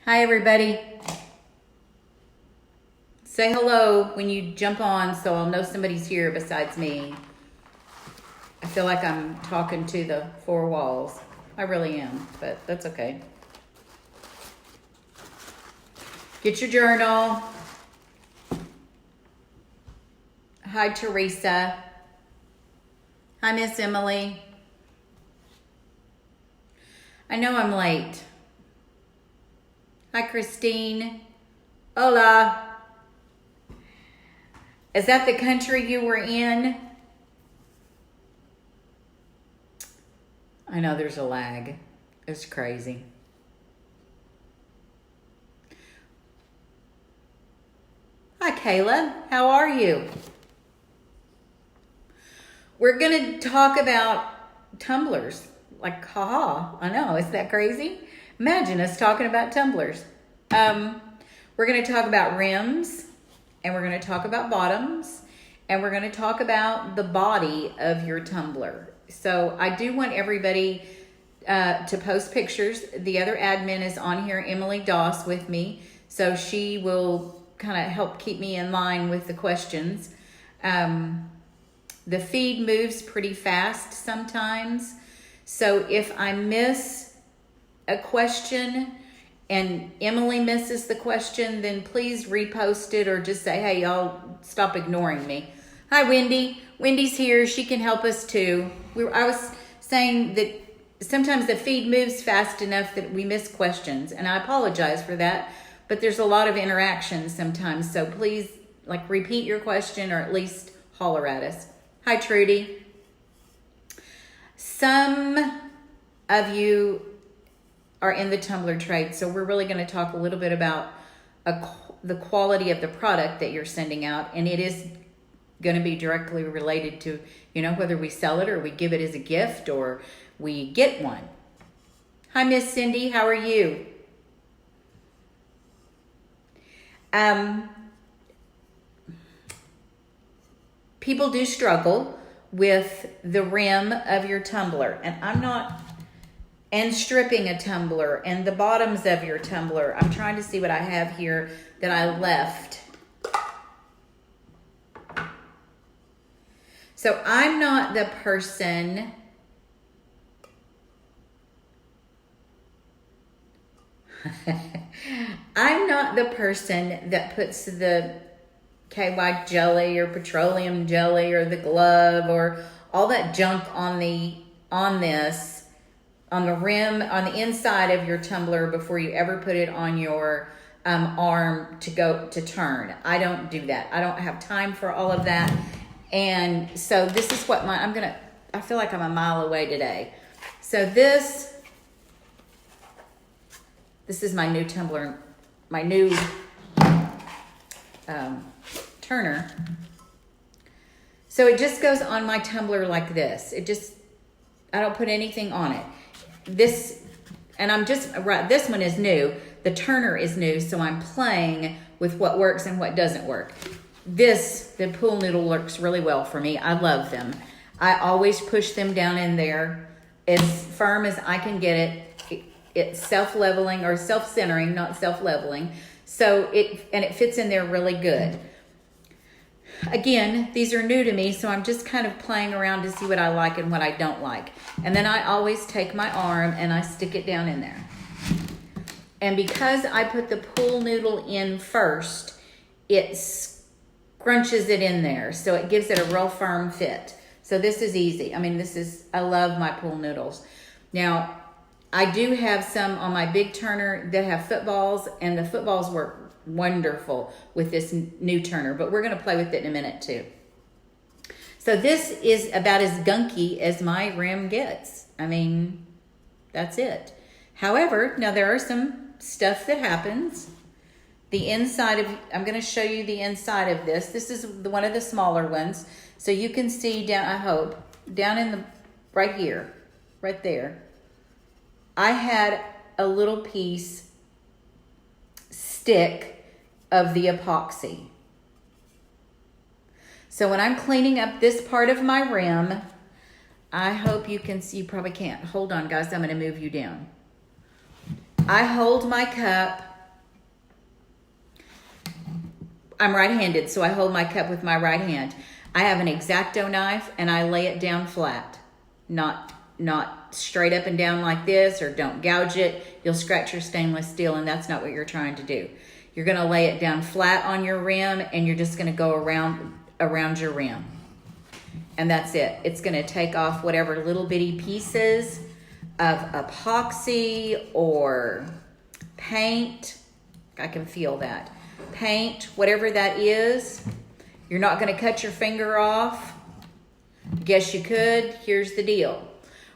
Hi, everybody. Say hello when you jump on so I'll know somebody's here besides me. I feel like I'm talking to the four walls. I really am, but that's okay. Get your journal. Hi, Teresa. Hi, Miss Emily. I know I'm late. Hi, Christine. Hola. Is that the country you were in? I know there's a lag. It's crazy. Hi, Kayla. How are you? We're going to talk about tumblers. Like, haha. I know. Isn't that crazy? Imagine us talking about tumblers. We're going to talk about rims. And we're going to talk about bottoms, and we're going to talk about the body of your tumbler. So I do want everybody to post pictures. The other admin is on here, Emily Doss, with me. So she will kind of help keep me in line with the questions. The feed moves pretty fast sometimes. So if I miss a question and Emily misses the question, then please repost it or just say, hey, y'all, stop ignoring me. Hi, Wendy. Wendy's here. She can help us too. I was saying that sometimes the feed moves fast enough that we miss questions, and I apologize for that, but there's a lot of interaction sometimes, so please repeat your question or at least holler at us. Hi, Trudy. Some of you are in the tumbler trade, so we're really going to talk a little bit about the quality of the product that you're sending out, and it is going to be directly related to whether we sell it or we give it as a gift or we get one. Hi, Miss Cindy. How are you? People do struggle with the rim of your tumbler, and stripping a tumbler and the bottoms of your tumbler. I'm trying to see what I have here that I left. So I'm not the person that puts the KY jelly or petroleum jelly or the glove or all that junk on the rim, on the inside of your tumbler before you ever put it on your arm to turn. I don't do that. I don't have time for all of that. And so this is what I feel like I'm a mile away today. So this is my new tumbler, my new turner. So it just goes on my tumbler like this. I don't put anything on it. This one is new. The turner is new, so I'm playing with what works and what doesn't work. The pool noodle works really well for me. I love them. I always push them down in there as firm as I can get it. It's self-leveling or self-centering, not self-leveling. So it fits in there really good. Again, these are new to me, so I'm just kind of playing around to see what I like and what I don't like. And then I always take my arm and I stick it down in there. And because I put the pool noodle in first, it scrunches it in there, so it gives it a real firm fit. So this is easy. I love my pool noodles. Now, I do have some on my big turner that have footballs, and the footballs work wonderful with this new turner, but we're going to play with it in a minute too. So this is about as gunky as my rim gets. That's it. However, now there are some stuff that happens. I'm going to show you the inside of this. This is one of the smaller ones. So you can see down, I hope, down in right here, right there. I had a little piece stick of the epoxy. So when I'm cleaning up this part of my rim, I hope you can see. You probably can't. Hold on, guys. I'm going to move you down. I hold my cup I'm right-handed, so I hold my cup with my right hand. I have an X-Acto knife, and I lay it down flat, not straight up and down like this, or don't gouge it. You'll scratch your stainless steel, and that's not what you're trying to do. You're going to lay it down flat on your rim, and you're just going to go around your rim. And that's it. It's going to take off whatever little bitty pieces of epoxy or paint. I can feel that. Paint, whatever that is. You're not going to cut your finger off. Guess you could. Here's the deal.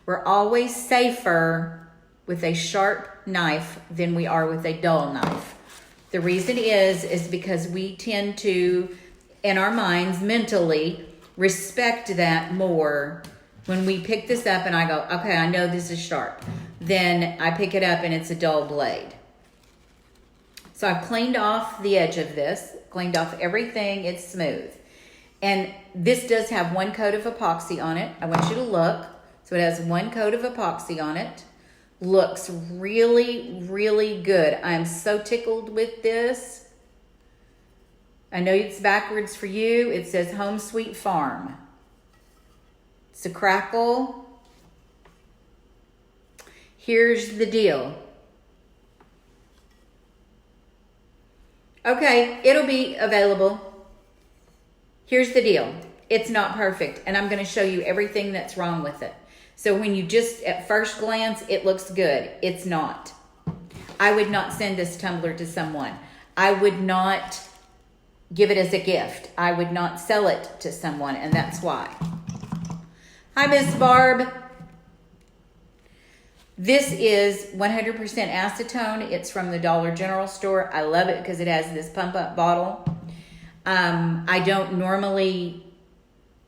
We're always safer with a sharp knife than we are with a dull knife. The reason is because we tend to, in our minds, mentally, respect that more when we pick this up and I go, okay, I know this is sharp. Then I pick it up and it's a dull blade. So I've cleaned off the edge of this, cleaned off everything, it's smooth. And this does have one coat of epoxy on it. I want you to look. So it has one coat of epoxy on it. Looks really, really good. I'm so tickled with this. I know it's backwards for you. It says Home Sweet Farm. It's a crackle. Here's the deal. Okay, it'll be available. Here's the deal. It's not perfect, and I'm going to show you everything that's wrong with it. So when you just, at first glance, it looks good. It's not. I would not send this tumbler to someone. I would not give it as a gift. I would not sell it to someone, and that's why. Hi, Miss Barb. This is 100% acetone. It's from the Dollar General store. I love it because it has this pump-up bottle. I don't normally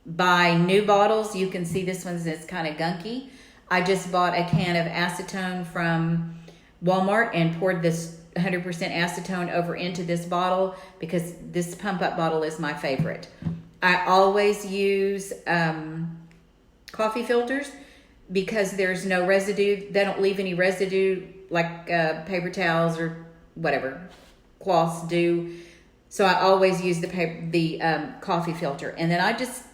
buy new bottles. You can see this one's kind of gunky. I just bought a can of acetone from Walmart and poured this 100% acetone over into this bottle because this pump-up bottle is my favorite. I always use coffee filters because there's no residue. They don't leave any residue like paper towels or whatever cloths do. So I always use the coffee filter. And then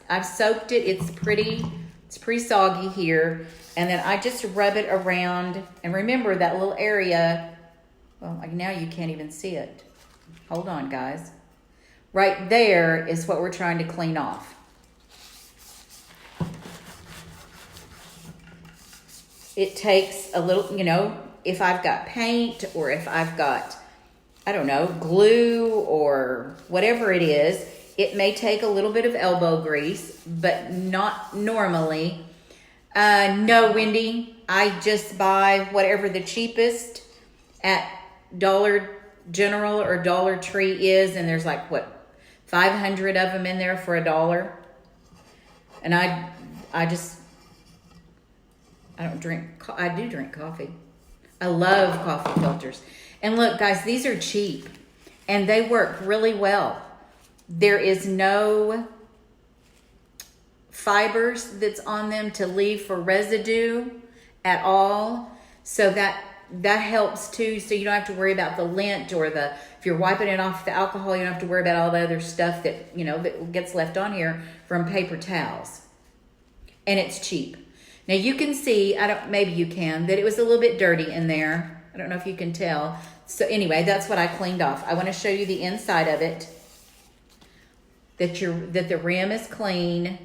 I've soaked it. It's pretty soggy here. And then I just rub it around. And remember that little area, well, like now you can't even see it. Hold on, guys. Right there is what we're trying to clean off. It takes a little, if I've got paint or if I've got, I don't know, glue or whatever it is, it may take a little bit of elbow grease, but not normally. No, Wendy, I just buy whatever the cheapest at Dollar General or Dollar Tree is, and there's like, 500 of them in there for $1. And I do drink coffee. I love coffee filters. And look, guys, these are cheap and they work really well. There is no fibers that's on them to leave for residue at all. So that helps too. So you don't have to worry about the lint or if you're wiping it off the alcohol, you don't have to worry about all the other stuff that, that gets left on here from paper towels. And it's cheap. Now you can see, maybe you can, that it was a little bit dirty in there. I don't know if you can tell. So anyway, that's what I cleaned off. I want to show you the inside of it. That the rim is clean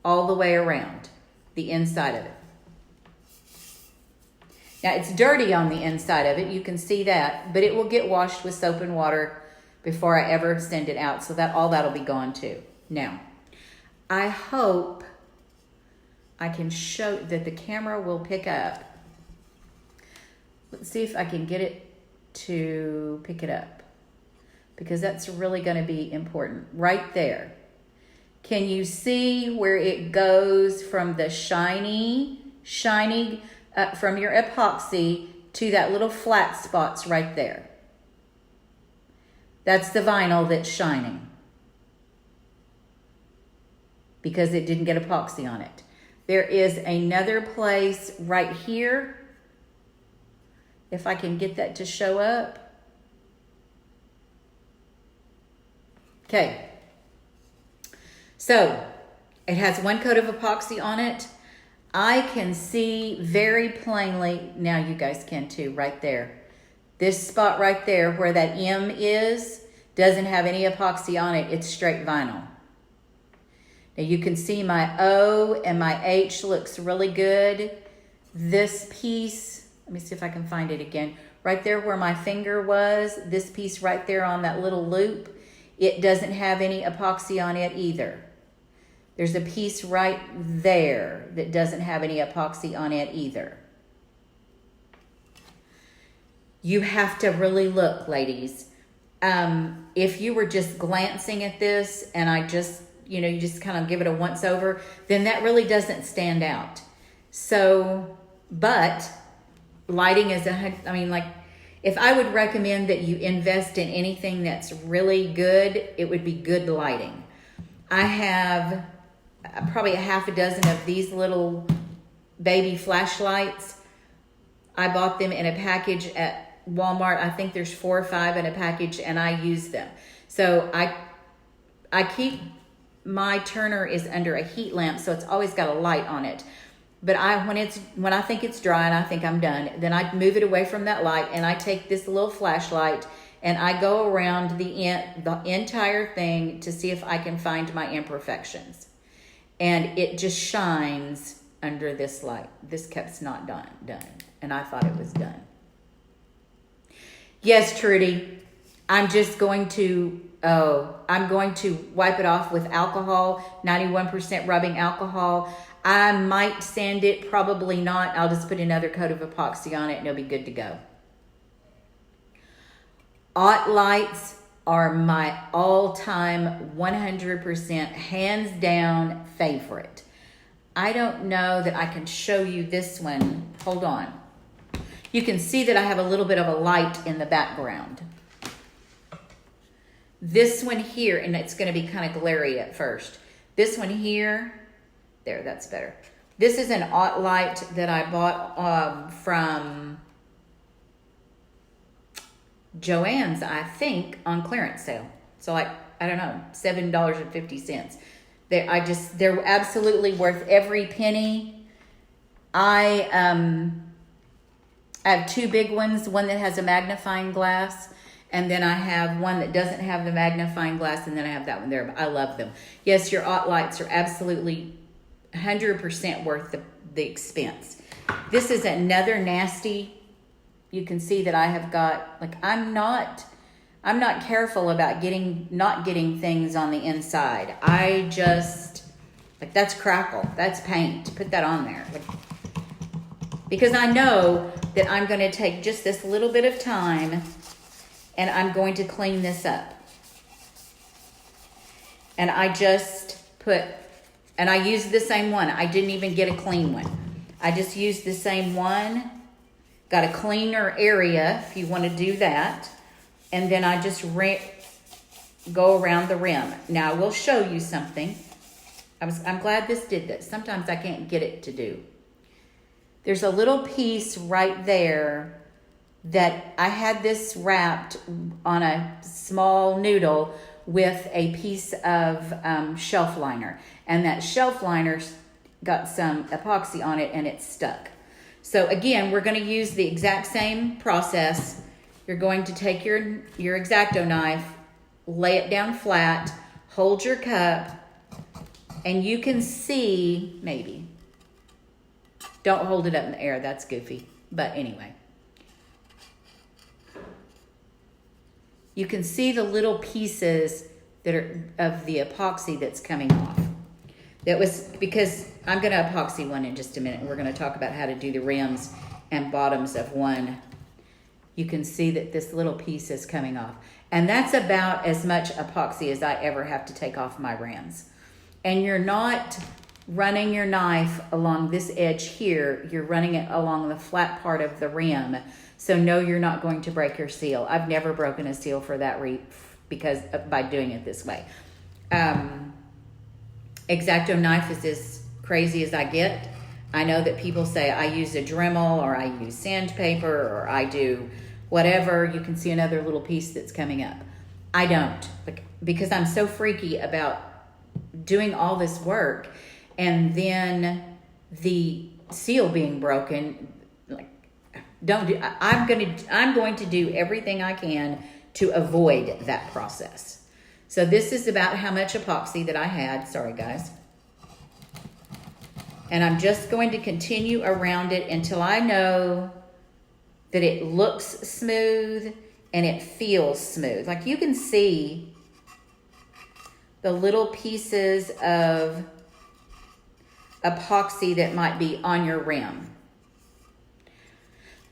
all the way around the inside of it. Now it's dirty on the inside of it. You can see that, but it will get washed with soap and water before I ever send it out. So all that'll be gone too. Now, I hope I can show that the camera will pick up. Let's see if I can get it to pick it up because that's really going to be important. Right there. Can you see where it goes from the shiny from your epoxy to that little flat spots right there? That's the vinyl that's shining because it didn't get epoxy on it. There is another place right here. If I can get that to show up. Okay. So it has one coat of epoxy on it. I can see very plainly, now you guys can too, right there. This spot right there where that M is, doesn't have any epoxy on it. It's straight vinyl. Now you can see my O and my H looks really good. This piece, let me see if I can find it again. Right there where my finger was, this piece right there on that little loop, it doesn't have any epoxy on it either. There's a piece right there that doesn't have any epoxy on it either. You have to really look, ladies. If you were just glancing at this and I just, you know, you just kind of give it a once over, then that really doesn't stand out. So, but lighting is I mean, like, if I would recommend that you invest in anything that's really good, it would be good lighting. I have probably a half a dozen of these little baby flashlights. I bought them in a package at Walmart. I think there's 4 or 5 in a package, and I use them. So I keep, my turner is under a heat lamp, so it's always got a light on it. But when I think it's dry and I think I'm done, then I move it away from that light, and I take this little flashlight and I go around the entire thing to see if I can find my imperfections. And it just shines under this light. This cup's not done, and I thought it was done. Yes, Trudy, I'm going to wipe it off with alcohol, 91% rubbing alcohol. I might sand it, probably not. I'll just put another coat of epoxy on it and it'll be good to go. Aught lights are my all-time 100% hands down favorite. I don't know that I can show you this one. Hold on. You can see that I have a little bit of a light in the background. This one here, and it's going to be kind of glary at first. This one here, there, that's better. This is an Aught light that I bought from Joann's, I think, on clearance sale. So like, I don't know, $7.50. They're absolutely worth every penny. I have 2 big ones, one that has a magnifying glass, and then I have one that doesn't have the magnifying glass, and then I have that one there. I love them. Yes, your Aught lights are absolutely 100% worth the expense. This is another nasty. You can see that I have got, like, I'm not careful about not getting things on the inside. I just, like, that's crackle, that's paint. Put that on there. Like, because I know that I'm going to take just this little bit of time and I'm going to clean this up. And I just and I used the same one. I didn't even get a clean one. I just used the same one. Got a cleaner area if you want to do that. And then I just go around the rim. Now I will show you something. I'm glad this did this. Sometimes I can't get it to do. There's a little piece right there that I had this wrapped on a small noodle with a piece of shelf liner. And that shelf liner's got some epoxy on it and it's stuck. So again, we're going to use the exact same process. You're going to take your X-Acto knife, lay it down flat, hold your cup, and you can see, maybe, don't hold it up in the air, that's goofy, but anyway. You can see the little pieces that are of the epoxy that's coming off. That was because I'm going to epoxy one in just a minute. And we're going to talk about how to do the rims and bottoms of one. You can see that this little piece is coming off. And that's about as much epoxy as I ever have to take off my rims. And you're not running your knife along this edge here. You're running it along the flat part of the rim. So no, you're not going to break your seal. I've never broken a seal for that by doing it this way. X-Acto knife is as crazy as I get. I know that people say I use a Dremel or I use sandpaper or I do whatever. You can see another little piece that's coming up. I don't, because I'm so freaky about doing all this work and then the seal being broken. Like, don't do. I'm going to do everything I can to avoid that process. So this is about how much epoxy that I had. Sorry, guys. And I'm just going to continue around it until I know that it looks smooth and it feels smooth. Like you can see the little pieces of epoxy that might be on your rim.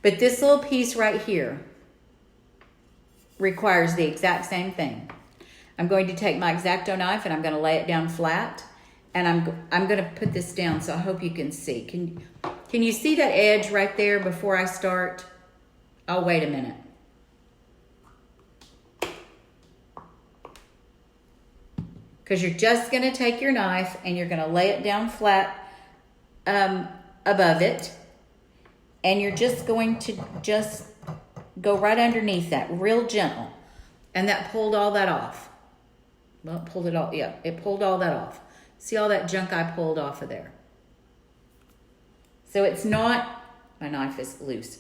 But this little piece right here requires the exact same thing. I'm going to take my X-Acto knife and I'm going to lay it down flat. And I'm going to put this down so I hope you can see. Can you see that edge right there before I start? Oh, wait a minute. Because you're just going to take your knife and you're going to lay it down flat above it. And you're just going to just go right underneath that, real gentle. And that pulled all that off. Well, it pulled it all, yeah, it pulled all that off. See all that junk I pulled off of there? So it's not, my knife is loose.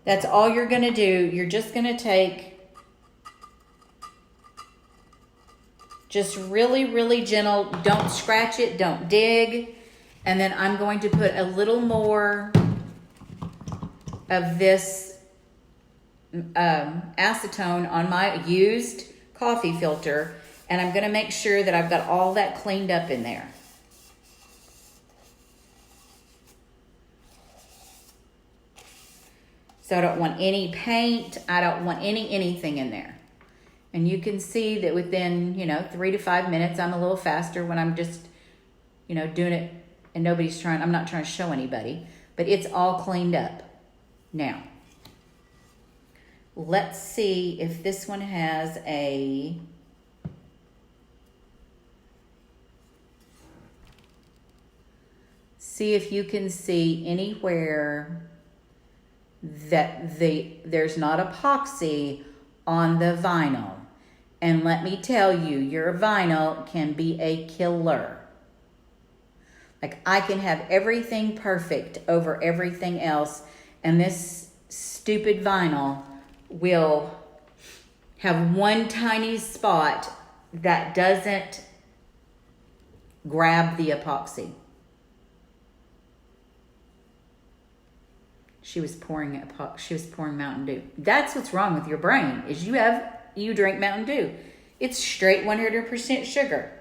That's all you're going to do. You're just going to take, just really, really gentle. Don't scratch it. Don't dig. And then I'm going to put a little more of this acetone on my used coffee filter. And I'm going to make sure that I've got all that cleaned up in there. So I don't want any paint. I don't want anything in there. And you can see that within, 3 to 5 minutes, I'm a little faster when I'm just, doing it and I'm not trying to show anybody, but it's all cleaned up. Now, let's see if this one has see if you can see anywhere that there's not epoxy on the vinyl. And let me tell you, your vinyl can be a killer. Like I can have everything perfect over everything else, and this stupid vinyl will have one tiny spot that doesn't grab the epoxy. She was pouring Mountain Dew. That's what's wrong with your brain, is you drink Mountain Dew. It's straight 100% sugar.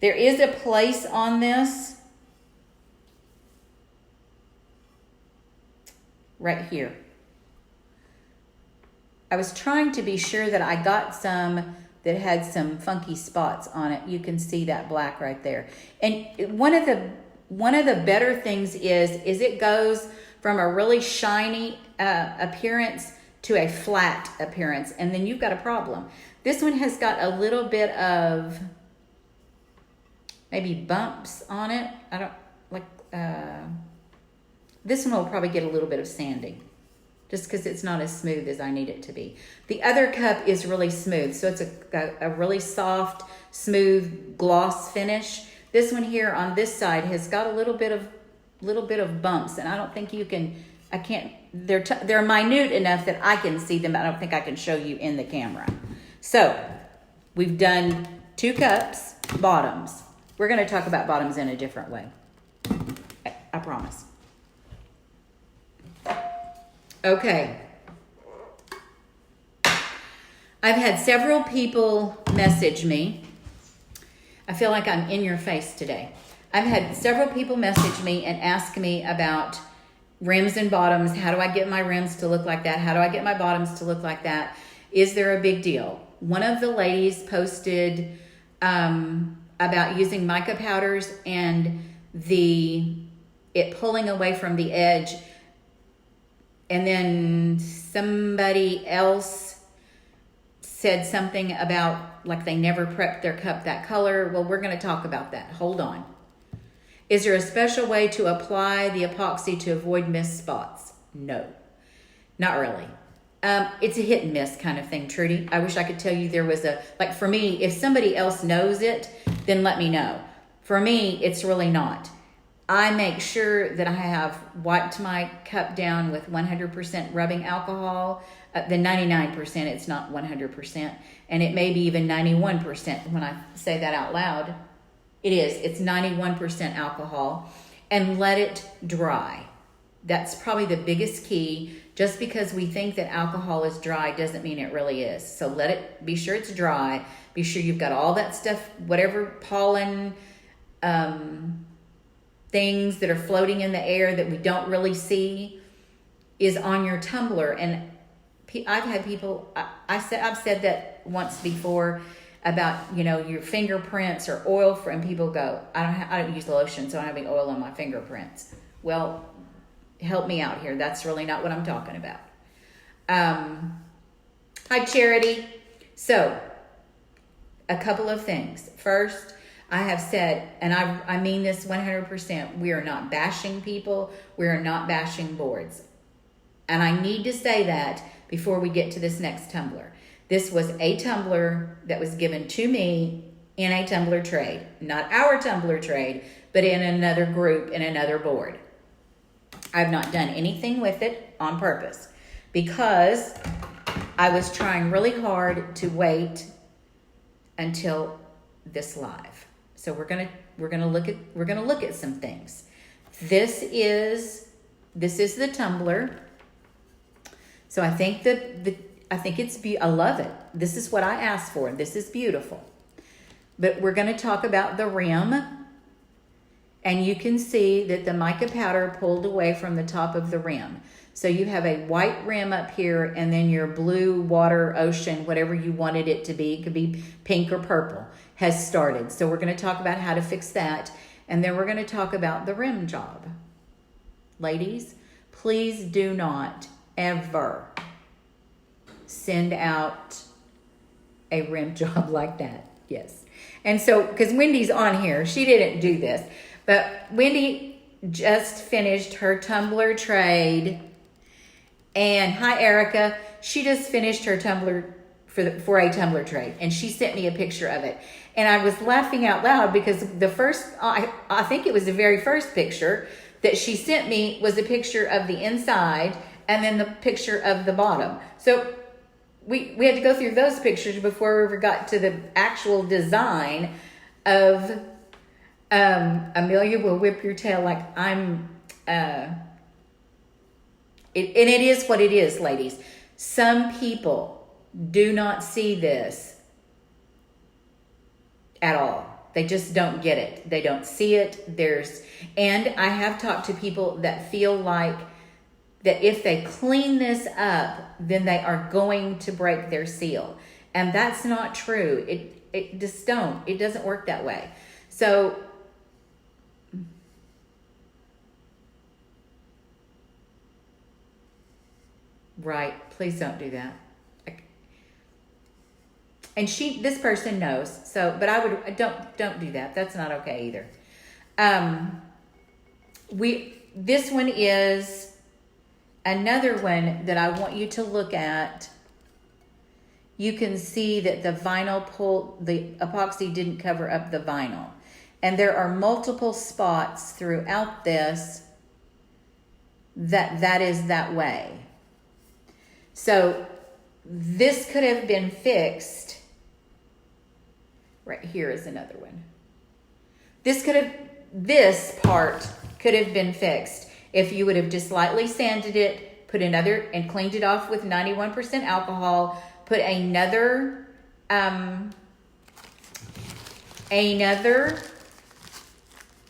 There is a place on this right here. I was trying to be sure that I got some that had some funky spots on it. You can see that black right there. And one of the better things is it goes from a really shiny appearance to a flat appearance, and then you've got a problem. This one has got a little bit of maybe bumps on it. I don't like, this one will probably get a little bit of sanding just because it's not as smooth as I need it to be. The other cup is really smooth, so it's a really soft, smooth gloss finish. This one here on this side has got a little bit of bumps, and I don't think they're minute enough that I can see them. I don't think I can show you in the camera. So we've done 2 cups, bottoms. We're going to talk about bottoms in a different way. I promise. Okay. I've had several people message me. I feel like I'm in your face today. I've had several people message me and ask me about rims and bottoms. How do I get my rims to look like that? How do I get my bottoms to look like that? Is there a big deal? One of the ladies posted about using mica powders and it pulling away from the edge. And then somebody else said something about like they never prepped their cup that color. Well, we're going to talk about that. Hold on. Is there a special way to apply the epoxy to avoid missed spots? No, not really. It's a hit and miss kind of thing, Trudy. I wish I could tell you there was a, like for me, if somebody else knows it, then let me know. For me, it's really not. I make sure that I have wiped my cup down with 100% rubbing alcohol. The 99%, it's not 100%. And it may be even 91% when I say that out loud. It is. It's 91% alcohol. And let it dry. That's probably the biggest key. Just because we think that alcohol is dry doesn't mean it really is. So let it, be sure it's dry. Be sure you've got all that stuff, whatever pollen, things that are floating in the air that we don't really see is on your tumbler. And I've had people, I've said that once before about, you know, your fingerprints or oil, and people go, I don't use lotion, so I don't have any oil on my fingerprints. Well, help me out here. That's really not what I'm talking about. Hi, Charity. So, a couple of things. First, I have said, and I mean this 100%, we are not bashing people. We are not bashing boards. And I need to say that before we get to this next tumbler. This was a tumbler that was given to me in a tumbler trade. Not our tumbler trade, but in another group, in another board. I've not done anything with it on purpose because I was trying really hard to wait until this live. So we're gonna look at some things. This is the tumbler. So I think I love it. This is what I asked for. This is beautiful. But we're going to talk about the rim. And you can see that the mica powder pulled away from the top of the rim. So you have a white rim up here and then your blue water, ocean, whatever you wanted it to be, it could be pink or purple, has started. So we're going to talk about how to fix that. And then we're going to talk about the rim job. Ladies, please do not ever send out a rim job like that. Yes. And so, because Wendy's on here, she didn't do this. But Wendy just finished her tumbler trade. And hi, Erica. She just finished her tumbler for a tumbler trade. And she sent me a picture of it. And I was laughing out loud because the first, I think it was the very first picture that she sent me was a picture of the inside and then the picture of the bottom. So we had to go through those pictures before we ever got to the actual design of Amelia will whip your tail like I'm and it is what it is, ladies. Some people do not see this at all. They just don't get it. They don't see it. And I have talked to people that feel like that if they clean this up, then they are going to break their seal. And that's not true. It just don't. It doesn't work that way. So right, please don't do that. And this person knows. So, but I would don't do that. That's not okay either. This one is another one that I want you to look at. You can see that the epoxy didn't cover up the vinyl. And there are multiple spots throughout this that is that way. So this could have been fixed. Right here is another one. This part could have been fixed if you would have just lightly sanded it, put another, and cleaned it off with 91% alcohol, put another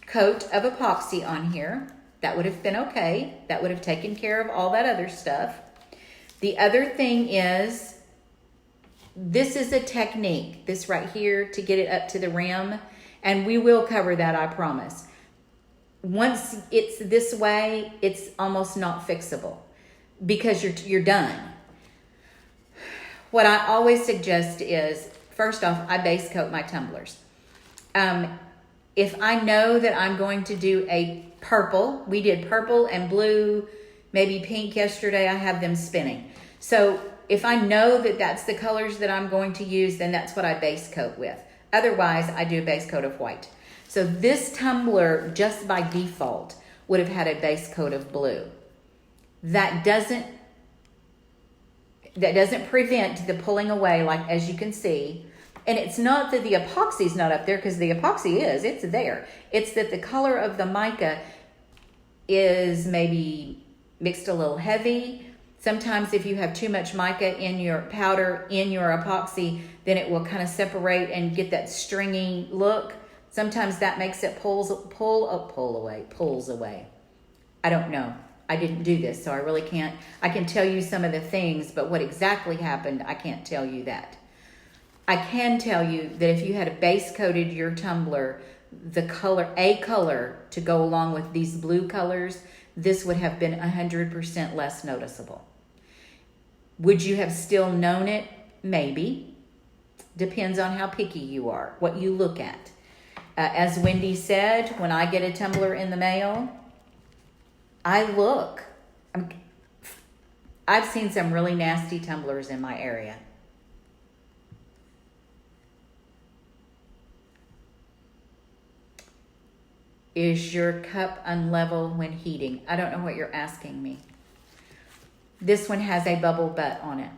coat of epoxy on here. That would have been okay. That would have taken care of all that other stuff. The other thing is, this is a technique, this right here, to get it up to the rim. And we will cover that, I promise. Once it's this way, it's almost not fixable because you're done. What I always suggest is, first off, I base coat my tumblers. If I know that I'm going to do a purple, we did purple and blue, maybe pink yesterday, I have them spinning. So if I know that that's the colors that I'm going to use, then that's what I base coat with. Otherwise, I do a base coat of white. So this tumbler, just by default, would have had a base coat of blue. That doesn't prevent the pulling away, like as you can see. And it's not that the epoxy is not up there, because the epoxy is, it's there. It's that the color of the mica is maybe mixed a little heavy. Sometimes if you have too much mica in your powder, in your epoxy, then it will kind of separate and get that stringy look. Sometimes that makes it pulls away. I don't know. I didn't do this, so I really can't. I can tell you some of the things, but what exactly happened, I can't tell you that. I can tell you that if you had base coated your tumbler, the color, a color to go along with these blue colors, this would have been 100% less noticeable. Would you have still known it? Maybe. Depends on how picky you are, what you look at. As Wendy said, when I get a tumbler in the mail, I look. I've seen some really nasty tumblers in my area. Is your cup unlevel when heating? I don't know what you're asking me. This one has a bubble butt on it.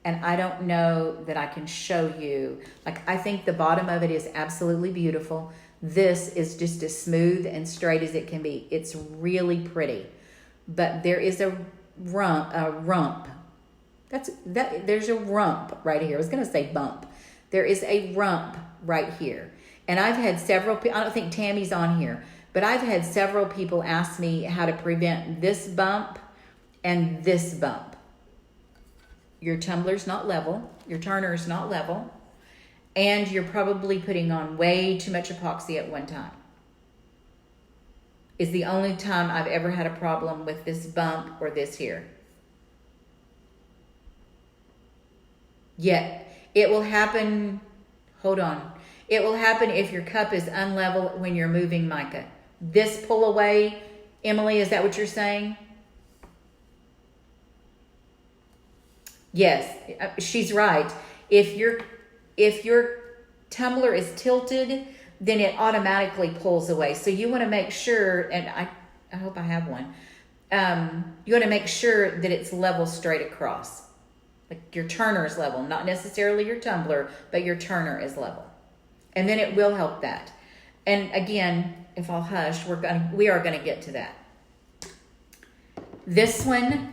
And I don't know that I can show you. Like, I think the bottom of it is absolutely beautiful. This is just as smooth and straight as it can be. It's really pretty. But there is a rump. There's a rump right here. I was going to say bump. There is a rump right here. And I've had several people, I don't think Tammy's on here, but I've had several people ask me how to prevent this bump and this bump. Your tumbler's not level, your turner's not level, and you're probably putting on way too much epoxy at one time. Is the only time I've ever had a problem with this bump or this here. Yet, it will happen, hold on. It will happen if your cup is unlevel when you're moving mica. This pull away, Emily, is that what you're saying? Yes, she's right. If your tumbler is tilted, then it automatically pulls away. So you want to make sure, and I hope I have one. You want to make sure that it's level straight across. Like your turner is level, not necessarily your tumbler, but your turner is level. And then it will help that. And again, if I'll hush, we are gonna get to that. This one,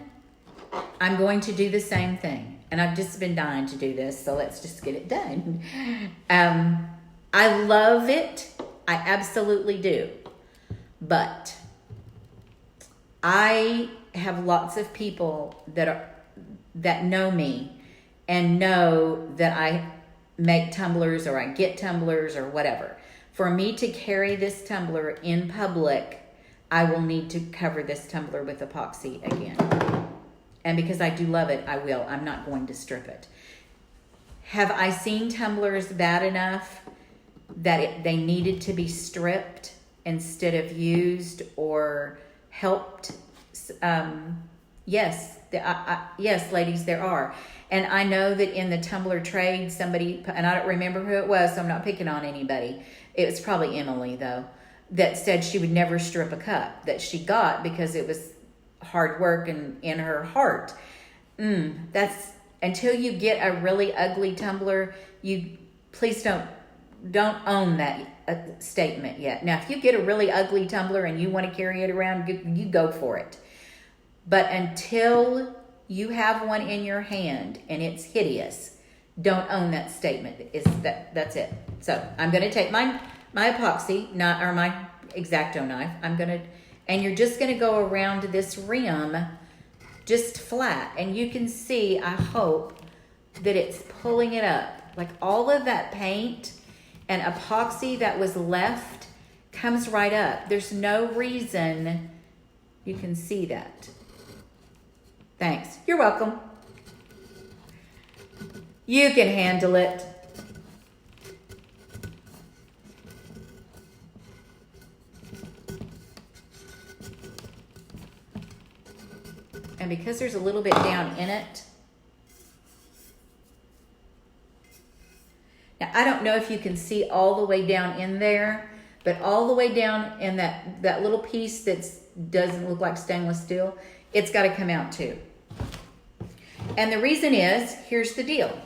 I'm going to do the same thing. And I've just been dying to do this, so let's just get it done. I love it. I absolutely do. But I have lots of people that know me and know that I make tumblers or I get tumblers or whatever. For me to carry this tumbler in public, I will need to cover this tumbler with epoxy again. And because I do love it, I will. I'm not going to strip it. Have I seen tumblers bad enough that they needed to be stripped instead of used or helped? Yes. Yes, ladies, there are. And I know that in the tumbler trade, somebody, and I don't remember who it was, so I'm not picking on anybody. It was probably Emily, though, that said she would never strip a cup that she got because it was hard work and in her heart. That's until you get a really ugly tumbler, you please don't own that statement yet. Now, if you get a really ugly tumbler and you want to carry it around, you go for it. But until you have one in your hand and it's hideous, don't own that statement. That's it. So I'm going to take my epoxy, or my X-Acto knife. And you're just going to go around this rim just flat. And you can see, I hope, that it's pulling it up. Like all of that paint and epoxy that was left comes right up. There's no reason you can see that. Thanks. You're welcome. You can handle it. And because there's a little bit down in it, now I don't know if you can see all the way down in there, but all the way down in that little piece that doesn't look like stainless steel, it's got to come out too. And the reason is, here's the deal.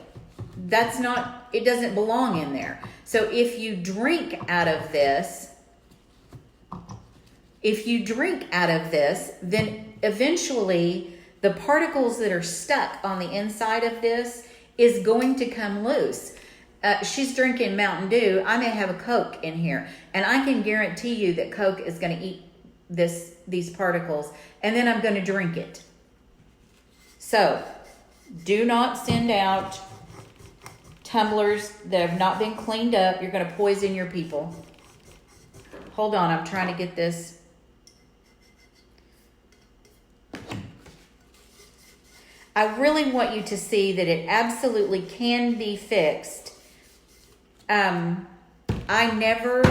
It doesn't belong in there. So if you drink out of this, then eventually the particles that are stuck on the inside of this is going to come loose. She's drinking Mountain Dew. I may have a Coke in here, and I can guarantee you that Coke is going to eat these particles, and then I'm going to drink it. So do not send out tumblers that have not been cleaned up. You're going to poison your people. Hold on, I'm trying to get this. I really want you to see that it absolutely can be fixed. I never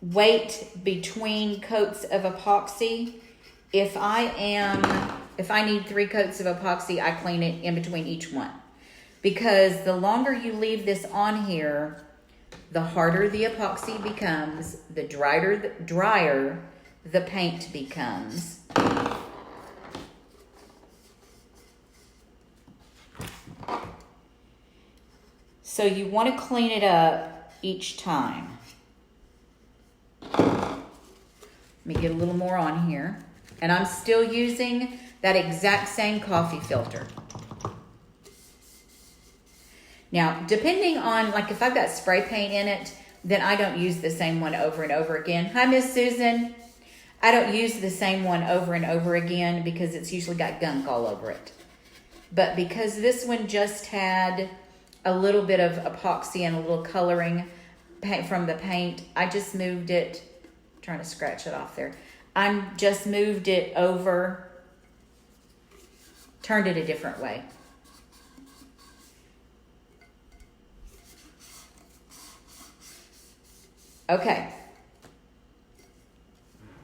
wait between coats of epoxy. If I need 3 coats of epoxy, I clean it in between each one. Because the longer you leave this on here, the harder the epoxy becomes, the drier the paint becomes. So you want to clean it up each time. Let me get a little more on here. And I'm still using that exact same coffee filter. Now, depending on, like if I've got spray paint in it, then I don't use the same one over and over again. Hi, Miss Susan. I don't use the same one over and over again because it's usually got gunk all over it. But because this one just had a little bit of epoxy and a little coloring from the paint, I just moved it, trying to scratch it off there. I just moved it over, turned it a different way. Okay.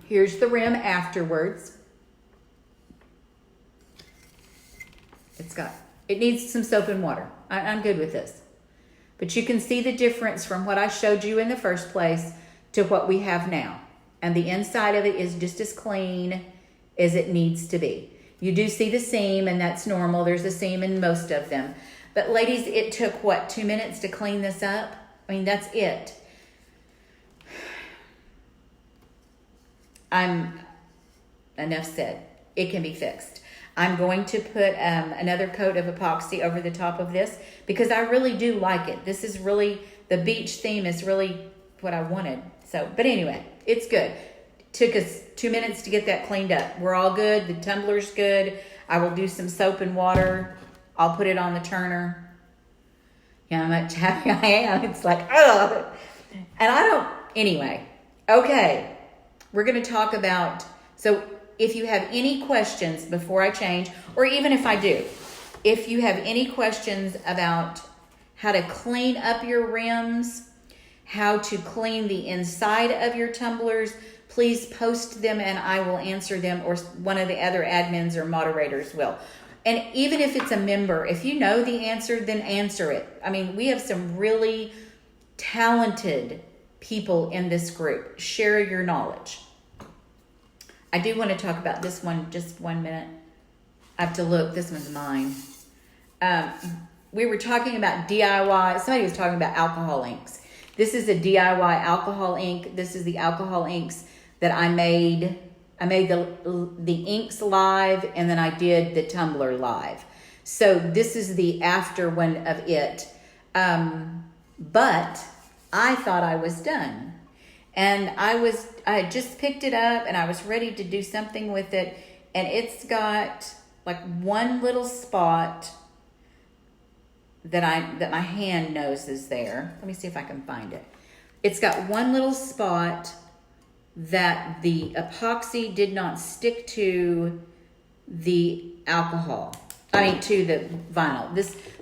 Here's the rim afterwards. It needs some soap and water. I'm good with this. But you can see the difference from what I showed you in the first place to what we have now. And the inside of it is just as clean as it needs to be. You do see the seam, and that's normal. There's a seam in most of them. But ladies, it took, 2 minutes to clean this up? I mean, that's it. Enough said. It can be fixed. I'm going to put another coat of epoxy over the top of this because I really do like it. This is really, the beach theme is really what I wanted. So, but anyway, it's good. Took us 2 minutes to get that cleaned up. We're all good. The tumbler's good. I will do some soap and water. I'll put it on the turner. You know how much happy I am. It's like, oh. And anyway. Okay. We're going to talk about, so if you have any questions before I change, or even if I do, if you have any questions about how to clean up your rims, how to clean the inside of your tumblers, please post them and I will answer them, or one of the other admins or moderators will. And even if it's a member, if you know the answer, then answer it. I mean, we have some really talented people in this group. Share your knowledge. I do want to talk about this one just 1 minute. I have to look. This one's mine. We were talking about DIY. Somebody was talking about alcohol inks. This is a DIY alcohol ink. This is the alcohol inks that I made. I made the inks live, and then I did the tumbler live. So this is the after one of it. But I thought I was done. And I had just picked it up and I was ready to do something with it. And it's got like one little spot that my hand knows is there. Let me see if I can find it. It's got one little spot that the epoxy did not stick to the alcohol. To the vinyl.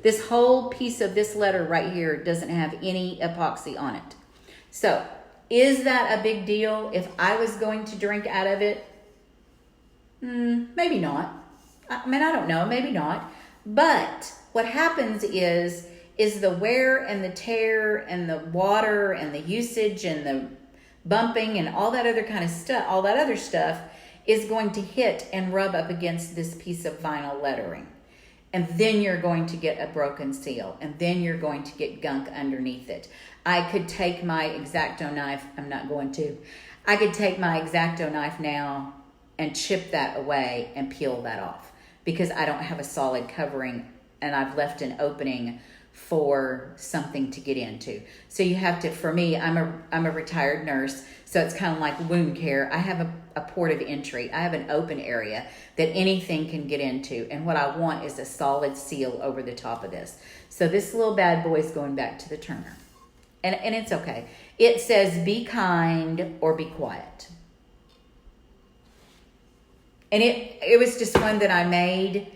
This whole piece of this letter right here doesn't have any epoxy on it. So, is that a big deal? If I was going to drink out of it, Maybe not. I mean, I don't know, maybe not. But what happens is the wear and the tear and the water and the usage and the bumping and all that other kind of stuff, all that other stuff is going to hit and rub up against this piece of vinyl lettering. And then you're going to get a broken seal, and then you're going to get gunk underneath it. I could take my X-Acto knife, I'm not going to. I could take my X-Acto knife now and chip that away and peel that off because I don't have a solid covering and I've left an opening for something to get into. So you have to, for me, I'm a retired nurse, so it's kind of like wound care. I have a port of entry. I have an open area that anything can get into, and what I want is a solid seal over the top of this. So this little bad boy is going back to the turner. And it's okay. It says be kind or be quiet. And it was just one that I made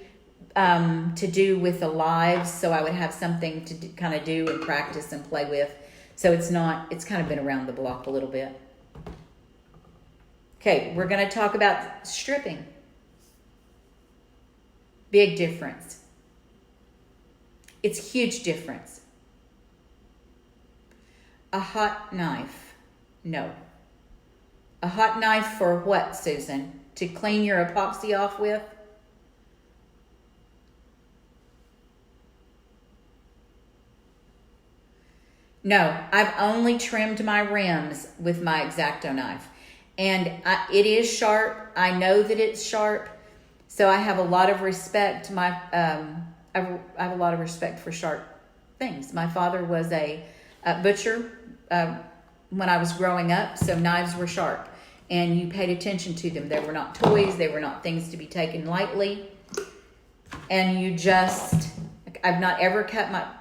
to do with the lives, so I would have something to kind of do and practice and play with. So it's kind of been around the block a little bit. Okay, we're going to talk about stripping. Big difference. It's a huge difference. A hot knife. No. A hot knife for what, Susan? To clean your epoxy off with? No, I've only trimmed my rims with my X-Acto knife. And it is sharp. I know that it's sharp. So I have a lot of respect. I have a lot of respect for sharp things. My father was a butcher when I was growing up, so knives were sharp. And you paid attention to them. They were not toys. They were not things to be taken lightly. And you just... I've not ever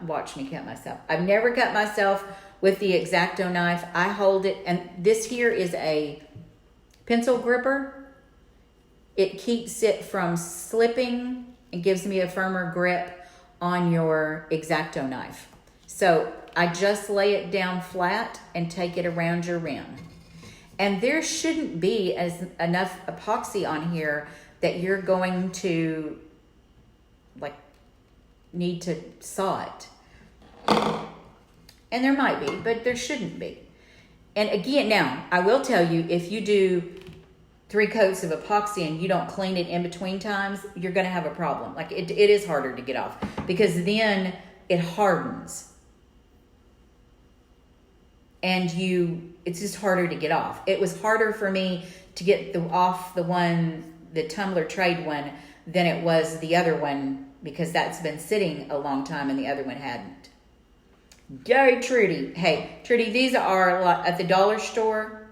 watch me cut myself. I've never cut myself with the X-Acto knife. I hold it, and this here is a pencil gripper. It keeps it from slipping and gives me a firmer grip on your X-Acto knife. So I just lay it down flat and take it around your rim. And there shouldn't be enough epoxy on here that you're going to need to saw it. And there might be, but there shouldn't be. And again, now, I will tell you, if you do 3 coats of epoxy and you don't clean it in between times, you're going to have a problem. Like it is harder to get off because then it hardens. And it's just harder to get off. It was harder for me to get off the Tumbler trade one than it was the other one, because that's been sitting a long time and the other one hadn't. Yay, Trudy. Hey, Trudy, these are at the dollar store.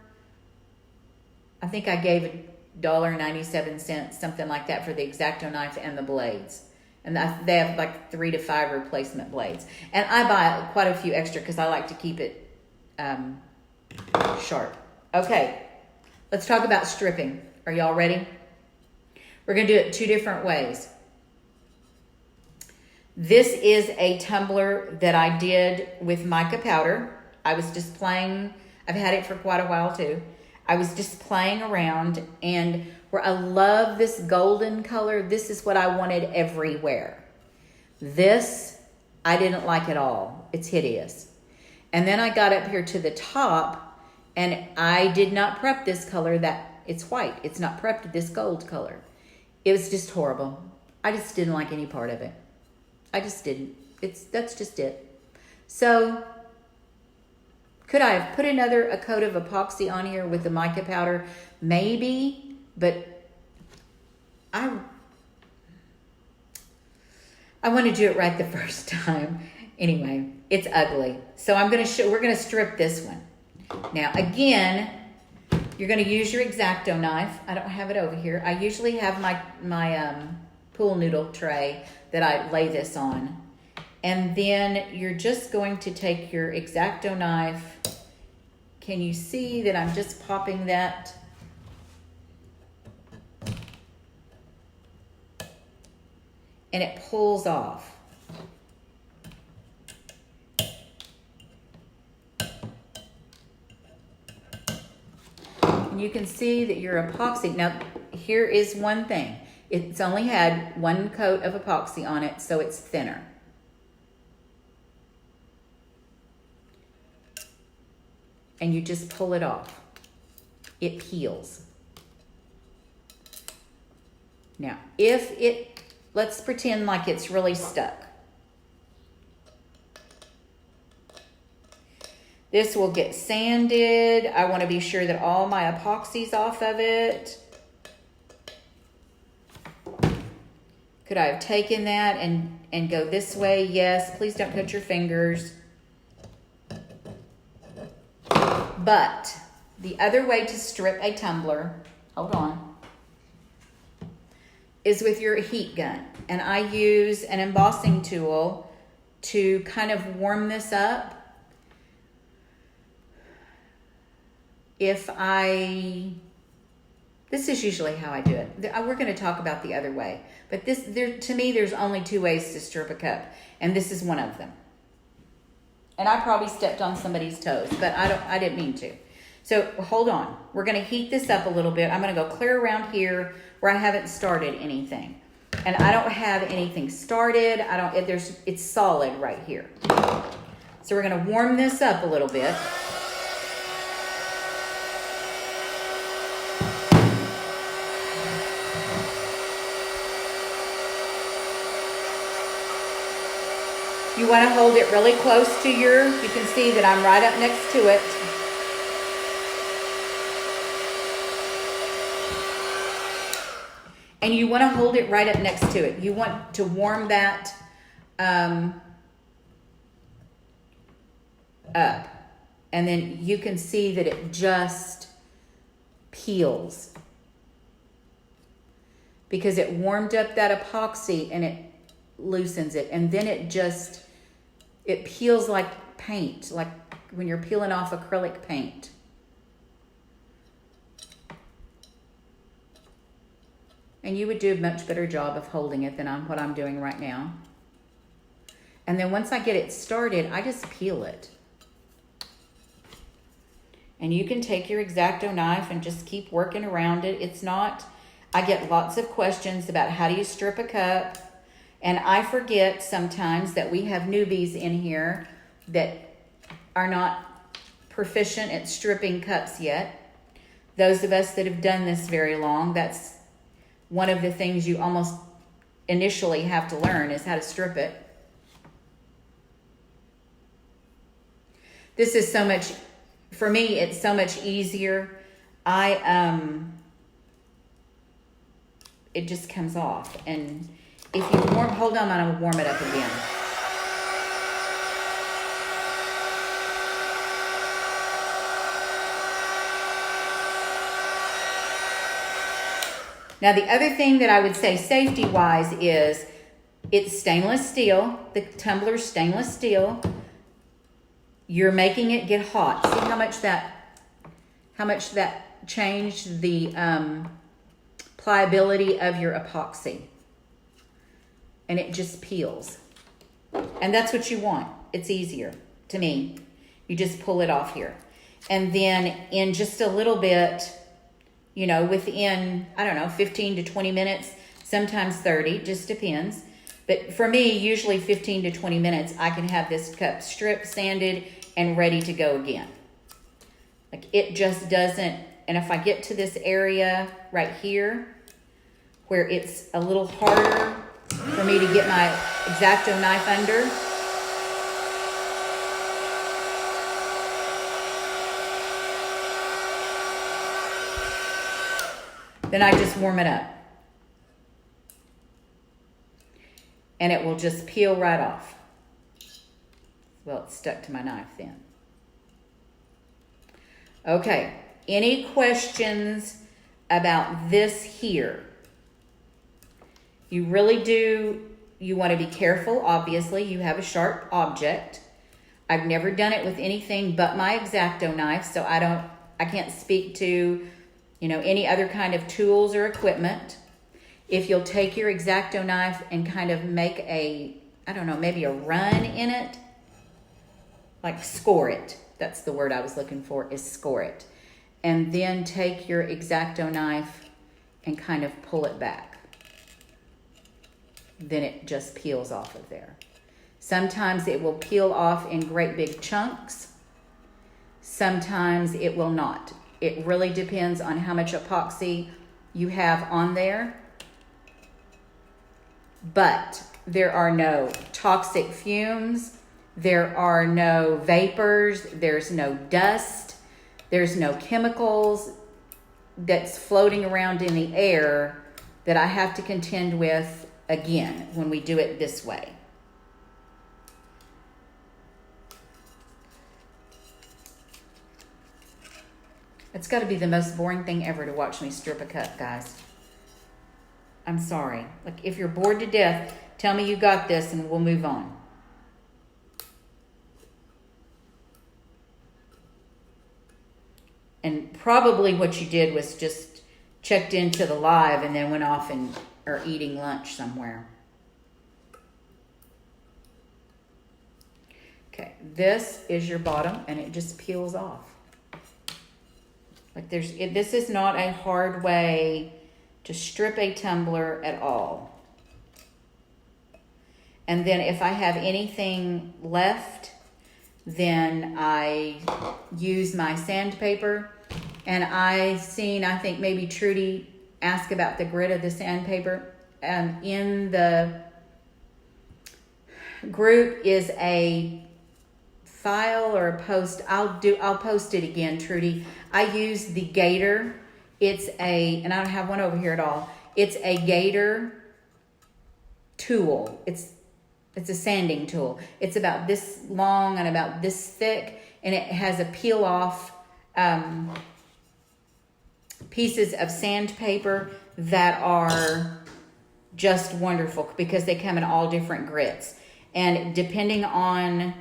I think I gave $1.97, something like that, for the X-Acto knife and the blades. And they have like 3 to 5 replacement blades. And I buy quite a few extra because I like to keep it sharp. Okay, let's talk about stripping. Are y'all ready? We're going to do it 2 different ways. This is a tumbler that I did with mica powder. I was just playing. I've had it for quite a while too. I was just playing around, and where I love this golden color, this is what I wanted everywhere. This, I didn't like at all. It's hideous. And then I got up here to the top, and I did not prep this color. That it's white. It's not prepped this gold color. It was just horrible. I just didn't like any part of it. I just didn't. That's just it. So, could I have put a coat of epoxy on here with the mica powder? Maybe, but I want to do it right the first time. Anyway, it's ugly. So we're gonna strip this one. Now again, you're gonna use your X-Acto knife. I don't have it over here. I usually have my pool noodle tray that I lay this on. And then you're just going to take your X-Acto knife. Can you see that I'm just popping that? And it pulls off. And you can see that your epoxy, now here is one thing. It's only had one coat of epoxy on it, so it's thinner. And you just pull it off. It peels. Now, let's pretend like it's really stuck. This will get sanded. I want to be sure that all my epoxy's off of it. Could I have taken that and go this way? Yes. Please don't cut your fingers. But the other way to strip a tumbler, hold on, is with your heat gun. And I use an embossing tool to kind of warm this up. This is usually how I do it. We're going to talk about the other way. But to me, there's only two ways to strip a cup. And this is one of them. And I probably stepped on somebody's toes, but I didn't mean to. So hold on. We're going to heat this up a little bit. I'm going to go clear around here where I haven't started anything. And I don't have anything started. It's solid right here. So we're going to warm this up a little bit. You want to hold it really close to you can see that I'm right up next to it. And you want to hold it right up next to it. You want to warm that up. And then you can see that it just peels. Because it warmed up that epoxy and it loosens it. And then it peels like paint, like when you're peeling off acrylic paint. And you would do a much better job of holding it than what I'm doing right now. And then once I get it started, I just peel it. And you can take your X-Acto knife and just keep working around it. I get lots of questions about how do you strip a cup. And I forget sometimes that we have newbies in here that are not proficient at stripping cups yet. Those of us that have done this very long, that's one of the things you almost initially have to learn is how to strip it. This is so much, for me, it's so much easier. It just comes off. And if you hold on, I'm gonna warm it up again. Now, the other thing that I would say safety-wise is it's stainless steel. The tumbler's stainless steel. You're making it get hot. See how much that changed the pliability of your epoxy. And it just peels. And that's what you want. It's easier to me. You just pull it off here. And then in just a little bit, within, 15 to 20 minutes, sometimes 30, just depends. But for me, usually 15 to 20 minutes, I can have this cup stripped, sanded, and ready to go again. Like it just doesn't, and if I get to this area right here, where it's a little harder for me to get my X-Acto knife under, then I just warm it up. And it will just peel right off. Well, it's stuck to my knife then. Okay, any questions about this here? You really do, you want to be careful. Obviously, you have a sharp object. I've never done it with anything but my X-Acto knife, so I can't speak to, any other kind of tools or equipment. If you'll take your X-Acto knife and kind of make maybe a run in it, like score it. That's the word I was looking for, is score it. and then take your X-Acto knife and kind of pull it back. Then it just peels off of there. Sometimes it will peel off in great big chunks. Sometimes it will not. It really depends on how much epoxy you have on there. But there are no toxic fumes. There are no vapors. There's no dust. There's no chemicals that's floating around in the air that I have to contend with again when we do it this way. It's got to be the most boring thing ever to watch me strip a cup, guys. I'm sorry. Like, if you're bored to death, tell me you got this and we'll move on. And probably what you did was just checked into the live and then went off and are eating lunch somewhere. Okay, this is your bottom and it just peels off. Like this is not a hard way to strip a tumbler at all. And then if I have anything left, then I use my sandpaper. And I think maybe Trudy asked about the grit of the sandpaper. In the group is a file or a post. I'll post it again, Trudy. I use the Gator. And I don't have one over here at all. It's a Gator tool. It's a sanding tool. It's about this long and about this thick, and it has a peel off pieces of sandpaper that are just wonderful because they come in all different grits. And depending on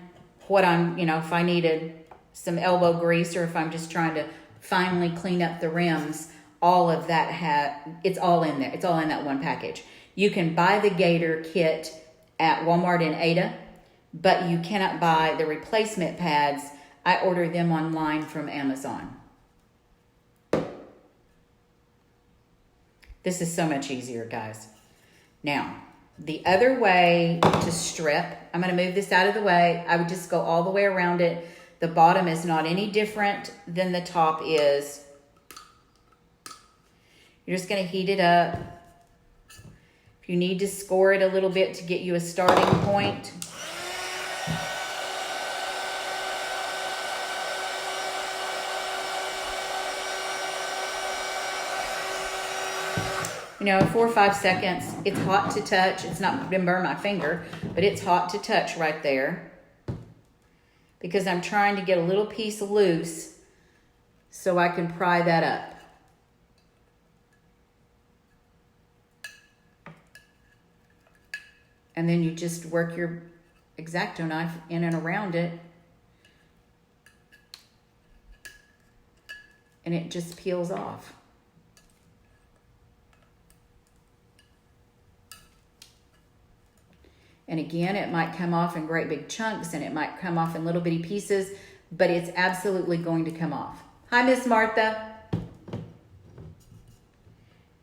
what I'm, if I needed some elbow grease or if I'm just trying to finally clean up the rims, all of that it's all in there. It's all in that one package. You can buy the Gator kit at Walmart and Ada, but you cannot buy the replacement pads. I order them online from Amazon. This is so much easier, guys. Now, the other way to strip, I'm going to move this out of the way. I would just go all the way around it. The bottom is not any different than the top is. You're just going to heat it up. If you need to score it a little bit to get you a starting point. You know, 4 or 5 seconds, it's hot to touch. It's not going to burn my finger, but it's hot to touch right there. Because I'm trying to get a little piece loose so I can pry that up. And then you just work your X-Acto knife in and around it. And it just peels off. And again, it might come off in great big chunks and it might come off in little bitty pieces, but it's absolutely going to come off. Hi, Miss Martha.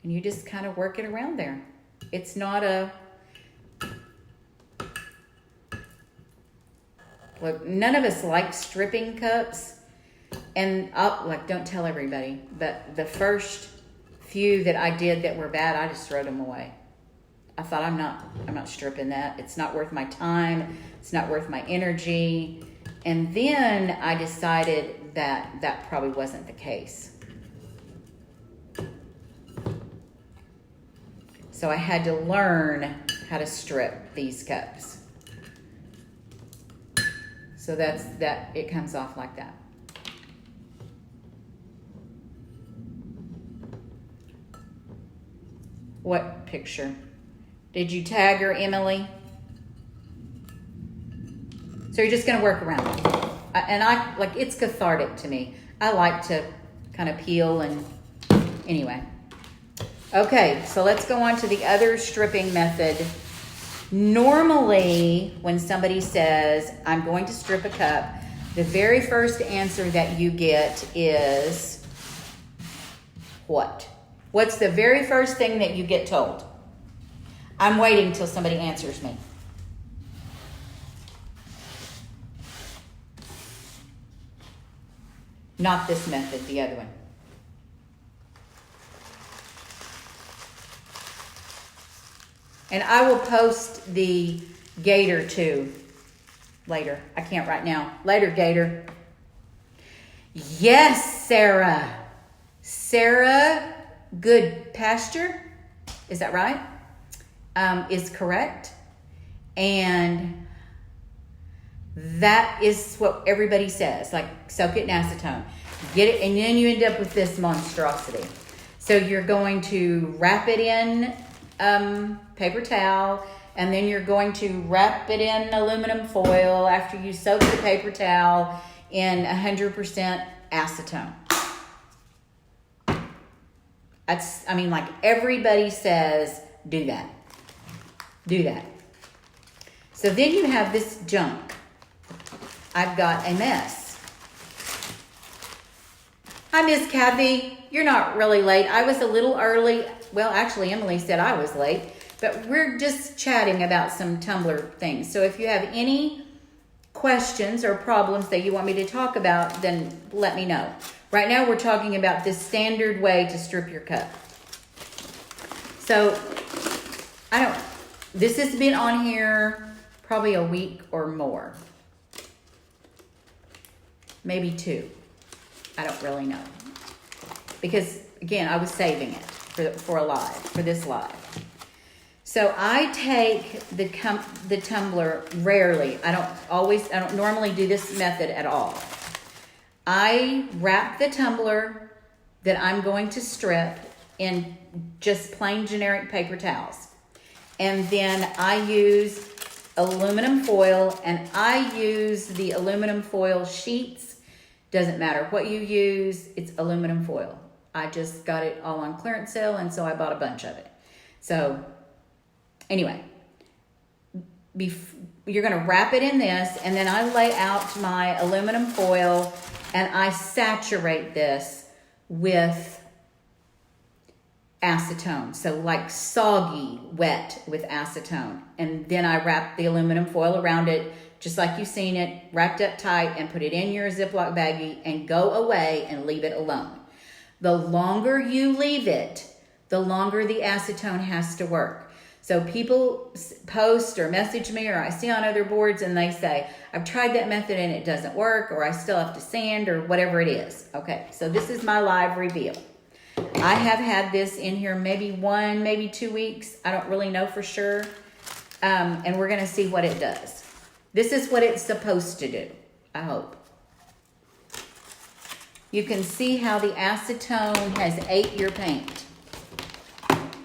And you just kind of work it around there. It's not a... Look, none of us like stripping cups. And don't tell everybody, but the first few that I did that were bad, I just threw them away. I thought, I'm not stripping that. It's not worth my time. It's not worth my energy. And then I decided that that probably wasn't the case. So I had to learn how to strip these cups. So it comes off like that. What picture? Did you tag her, Emily? So you're just going to work around it. And it's cathartic to me. I like to kind of peel and anyway. Okay, so let's go on to the other stripping method. Normally, when somebody says, I'm going to strip a cup, the very first answer that you get is, What? What's the very first thing that you get told? I'm waiting till somebody answers me. Not this method, the other one. And I will post the gator too later. I can't right now. Later, gator. Yes, Sarah. Sarah Good Pasture, is that right? Is correct. And that is what everybody says. Like, soak it in acetone. Get it, and then you end up with this monstrosity. So you're going to wrap it in paper towel, and then you're going to wrap it in aluminum foil after you soak the paper towel in 100% acetone. That's, I mean, like, everybody says, do that. Do that. So then you have this junk. I've got a mess. Hi, Miss Kathy. You're not really late. I was a little early. Well, actually, Emily said I was late. But we're just chatting about some Tumbler things. So if you have any questions or problems that you want me to talk about, then let me know. Right now, we're talking about this standard way to strip your cup. So, this has been on here probably a week or more. Maybe 2. I don't really know. Because, again, I was saving it for this live. So I take the tumbler rarely. I don't normally do this method at all. I wrap the tumbler that I'm going to strip in just plain generic paper towels. And then I use aluminum foil, and I use the aluminum foil sheets. Doesn't matter what you use, it's aluminum foil. I just got it all on clearance sale, and so I bought a bunch of it. So anyway, you're going to wrap it in this, and then I lay out my aluminum foil, and I saturate this with acetone. So like soggy wet with acetone. And then I wrap the aluminum foil around it, just like you've seen it, wrapped up tight, and put it in your Ziploc baggie and go away and leave it alone. The longer you leave it, the longer the acetone has to work. So people post or message me, or I see on other boards, and they say, I've tried that method and it doesn't work, or I still have to sand, or whatever it is. Okay, so this is my live reveal. I have had this in here maybe 1, maybe 2 weeks. I don't really know for sure. And we're going to see what it does. This is what it's supposed to do, I hope. You can see how the acetone has ate your paint.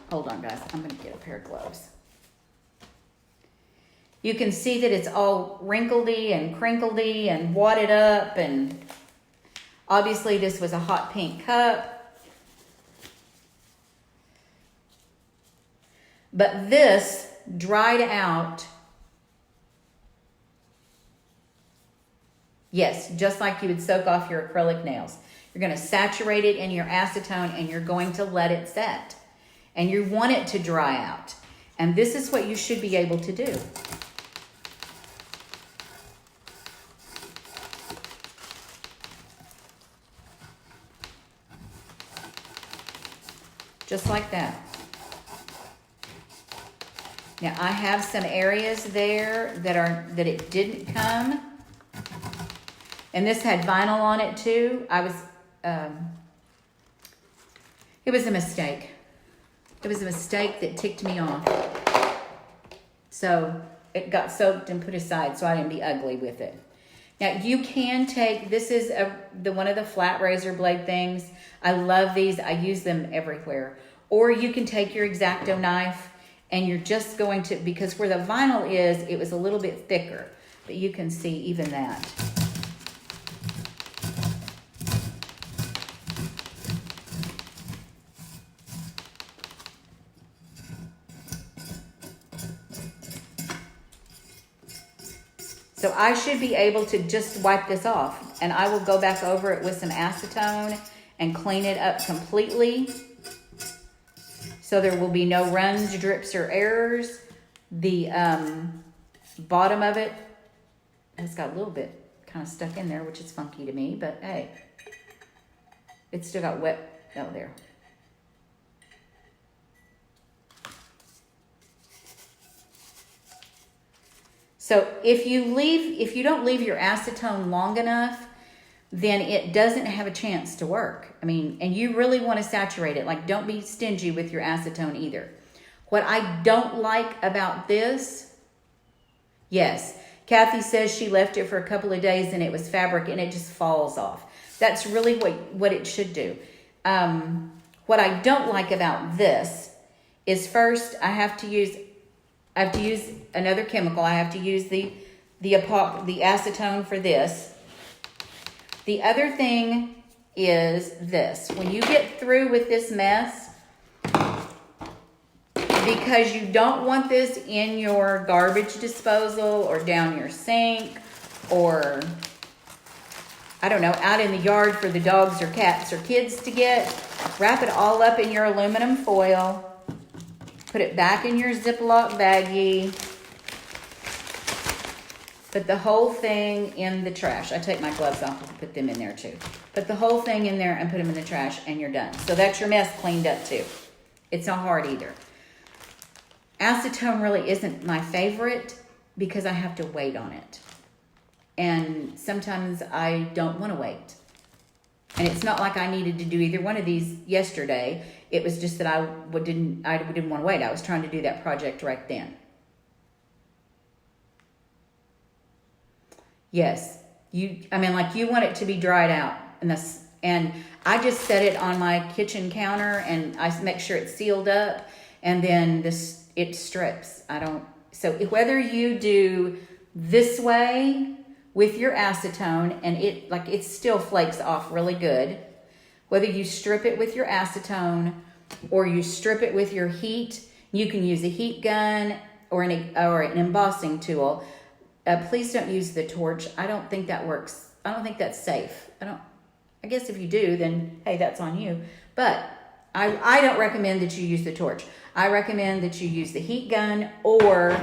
Hold on, guys. I'm going to get a pair of gloves. You can see that it's all wrinkledy and crinkledy and wadded up. And obviously this was a hot pink cup. But this dried out. Yes, just like you would soak off your acrylic nails. You're going to saturate it in your acetone, and you're going to let it set. And you want it to dry out. And this is what you should be able to do. Just like that. Now I have some areas there that it didn't come. And this had vinyl on it too. It was a mistake. It was a mistake that ticked me off. So it got soaked and put aside so I didn't be ugly with it. Now you can take, this is one of the flat razor blade things. I love these. I use them everywhere. Or you can take your X-Acto knife, and you're just going to, because where the vinyl is, it was a little bit thicker. But you can see even that. So I should be able to just wipe this off, and I will go back over it with some acetone and clean it up completely. So there will be no runs, drips, or errors. The bottom of it has got a little bit kind of stuck in there, which is funky to me, but hey, it's still got wet out there. So if you don't leave your acetone long enough, then it doesn't have a chance to work. I mean, and you really want to saturate it. Like, don't be stingy with your acetone either. What I don't like about this, yes, Kathy says she left it for a couple of days and it was fabric and it just falls off. That's really what it should do. What I don't like about this is, first I have to use another chemical. I have to use the acetone for this. The other thing is this. When you get through with this mess, because you don't want this in your garbage disposal or down your sink or, I don't know, out in the yard for the dogs or cats or kids to get, wrap it all up in your aluminum foil. Put it back in your Ziploc baggie. Put the whole thing in the trash. I take my gloves off and put them in there too. Put the whole thing in there and put them in the trash and you're done. So that's your mess cleaned up too. It's not hard either. Acetone really isn't my favorite because I have to wait on it. And sometimes I don't want to wait. And it's not like I needed to do either one of these yesterday. It was just that I didn't want to wait. I was trying to do that project right then. Yes, you want it to be dried out, and I just set it on my kitchen counter and I make sure it's sealed up, and then it strips. So whether you do this way with your acetone and it still flakes off really good, whether you strip it with your acetone or you strip it with your heat, you can use a heat gun or an embossing tool. Please don't use the torch. I don't think that works. I don't think that's safe. I guess if you do, then hey, that's on you. But I don't recommend that you use the torch. I recommend that you use the heat gun or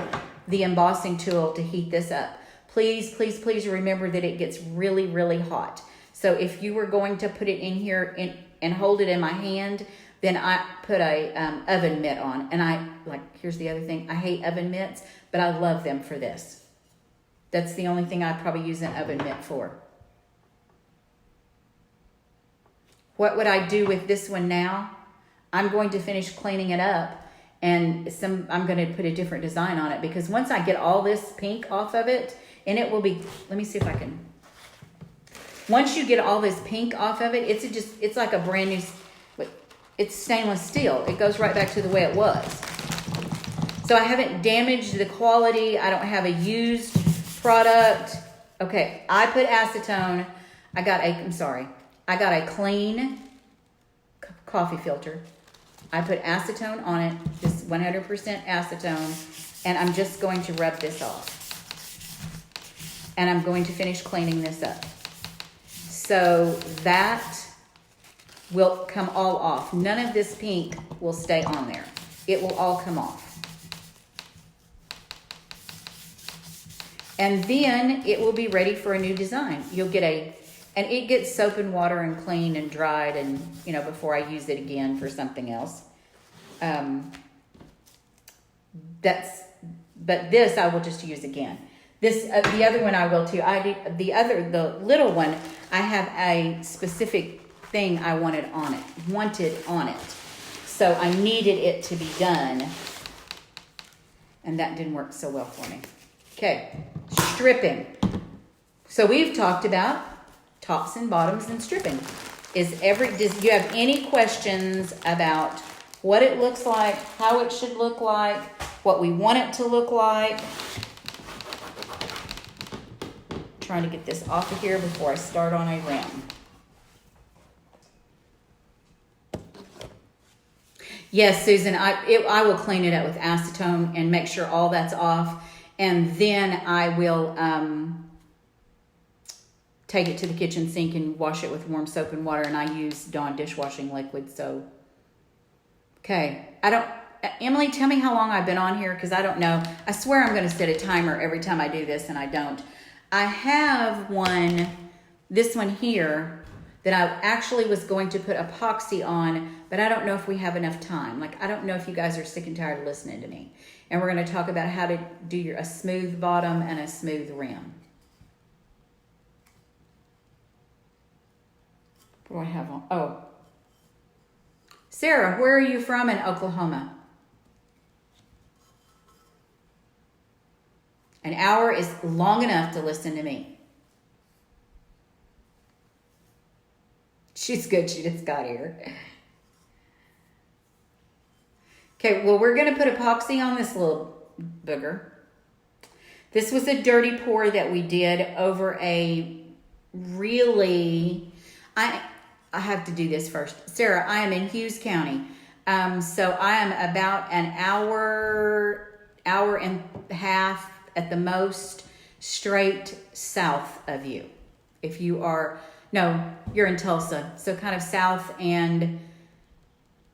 the embossing tool to heat this up. Please, please, please remember that it gets really, really hot. So if you were going to put it in here and hold it in my hand, then I put a oven mitt on. And here's the other thing. I hate oven mitts, but I love them for this. That's the only thing I probably use an oven mitt for. What would I do with this one now? I'm going to finish cleaning it up, and I'm going to put a different design on it, because once I get all this pink off of it, and it will be, let me see if I can. Once you get all this pink off of it, it's like a brand new, it's stainless steel. It goes right back to the way it was. So I haven't damaged the quality. I don't have a used product. Okay, I put acetone. I got a clean coffee filter. I put acetone on it, just 100% acetone, and I'm just going to rub this off. And I'm going to finish cleaning this up. So that will come all off. None of this pink will stay on there. It will all come off. And then it will be ready for a new design. You'll get and it gets soap and water and clean and dried, and before I use it again for something else. But this I will just use again. This the other one I will too. The little one, I have a specific thing I wanted on it. So I needed it to be done, and that didn't work so well for me. Okay, stripping. So we've talked about tops and bottoms and stripping. Do you have any questions about what it looks like, how it should look like, what we want it to look like? Trying to get this off of here before I start on a rim. Yes, Susan, I will clean it up with acetone and make sure all that's off. And then I will take it to the kitchen sink and wash it with warm soap and water, and I use Dawn dishwashing liquid. So, okay. Emily, tell me how long I've been on here, because I don't know. I swear I'm going to set a timer every time I do this, and I don't. I have this one here, that I actually was going to put epoxy on, but I don't know if we have enough time. Like, I don't know if you guys are sick and tired of listening to me. And we're going to talk about how to do a smooth bottom and a smooth rim. What do I have on? Oh. Sarah, where are you from in Oklahoma? An hour is long enough to listen to me. She's good. She just got here. Okay, well, we're going to put epoxy on this little booger. This was a dirty pour that we did over a really... I have to do this first. Sarah, I am in Hughes County. So I am about an hour and a half at the most straight south of you. If you are... No, you're in Tulsa, so kind of south and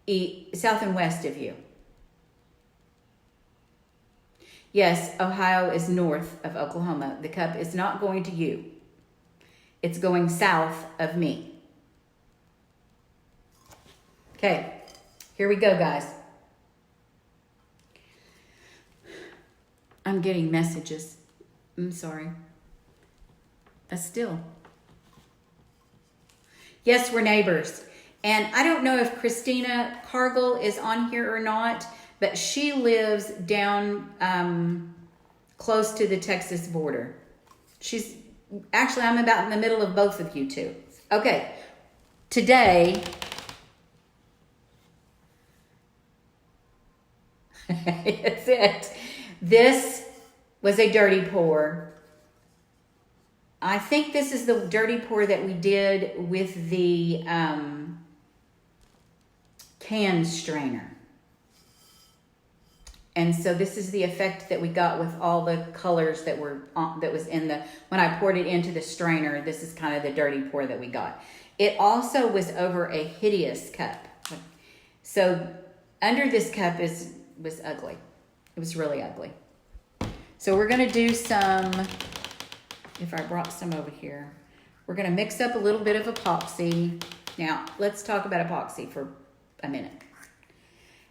west of you. Yes, Ohio is north of Oklahoma. The cup is not going to you. It's going south of me. Okay, here we go, guys. I'm getting messages. I'm sorry. Still. Yes, we're neighbors. And I don't know if Christina Cargill is on here or not, but she lives down close to the Texas border. Actually, I'm about in the middle of both of you two. Okay, today, that's it. This was a dirty pour. I think this is the dirty pour that we did with the can strainer. And so this is the effect that we got with all the colors that was in when I poured it into the strainer. This is kind of the dirty pour that we got. It also was over a hideous cup. So under this cup was ugly. It was really ugly. So we're going to do some... If I brought some over here, we're going to mix up a little bit of epoxy. Now, let's talk about epoxy for a minute.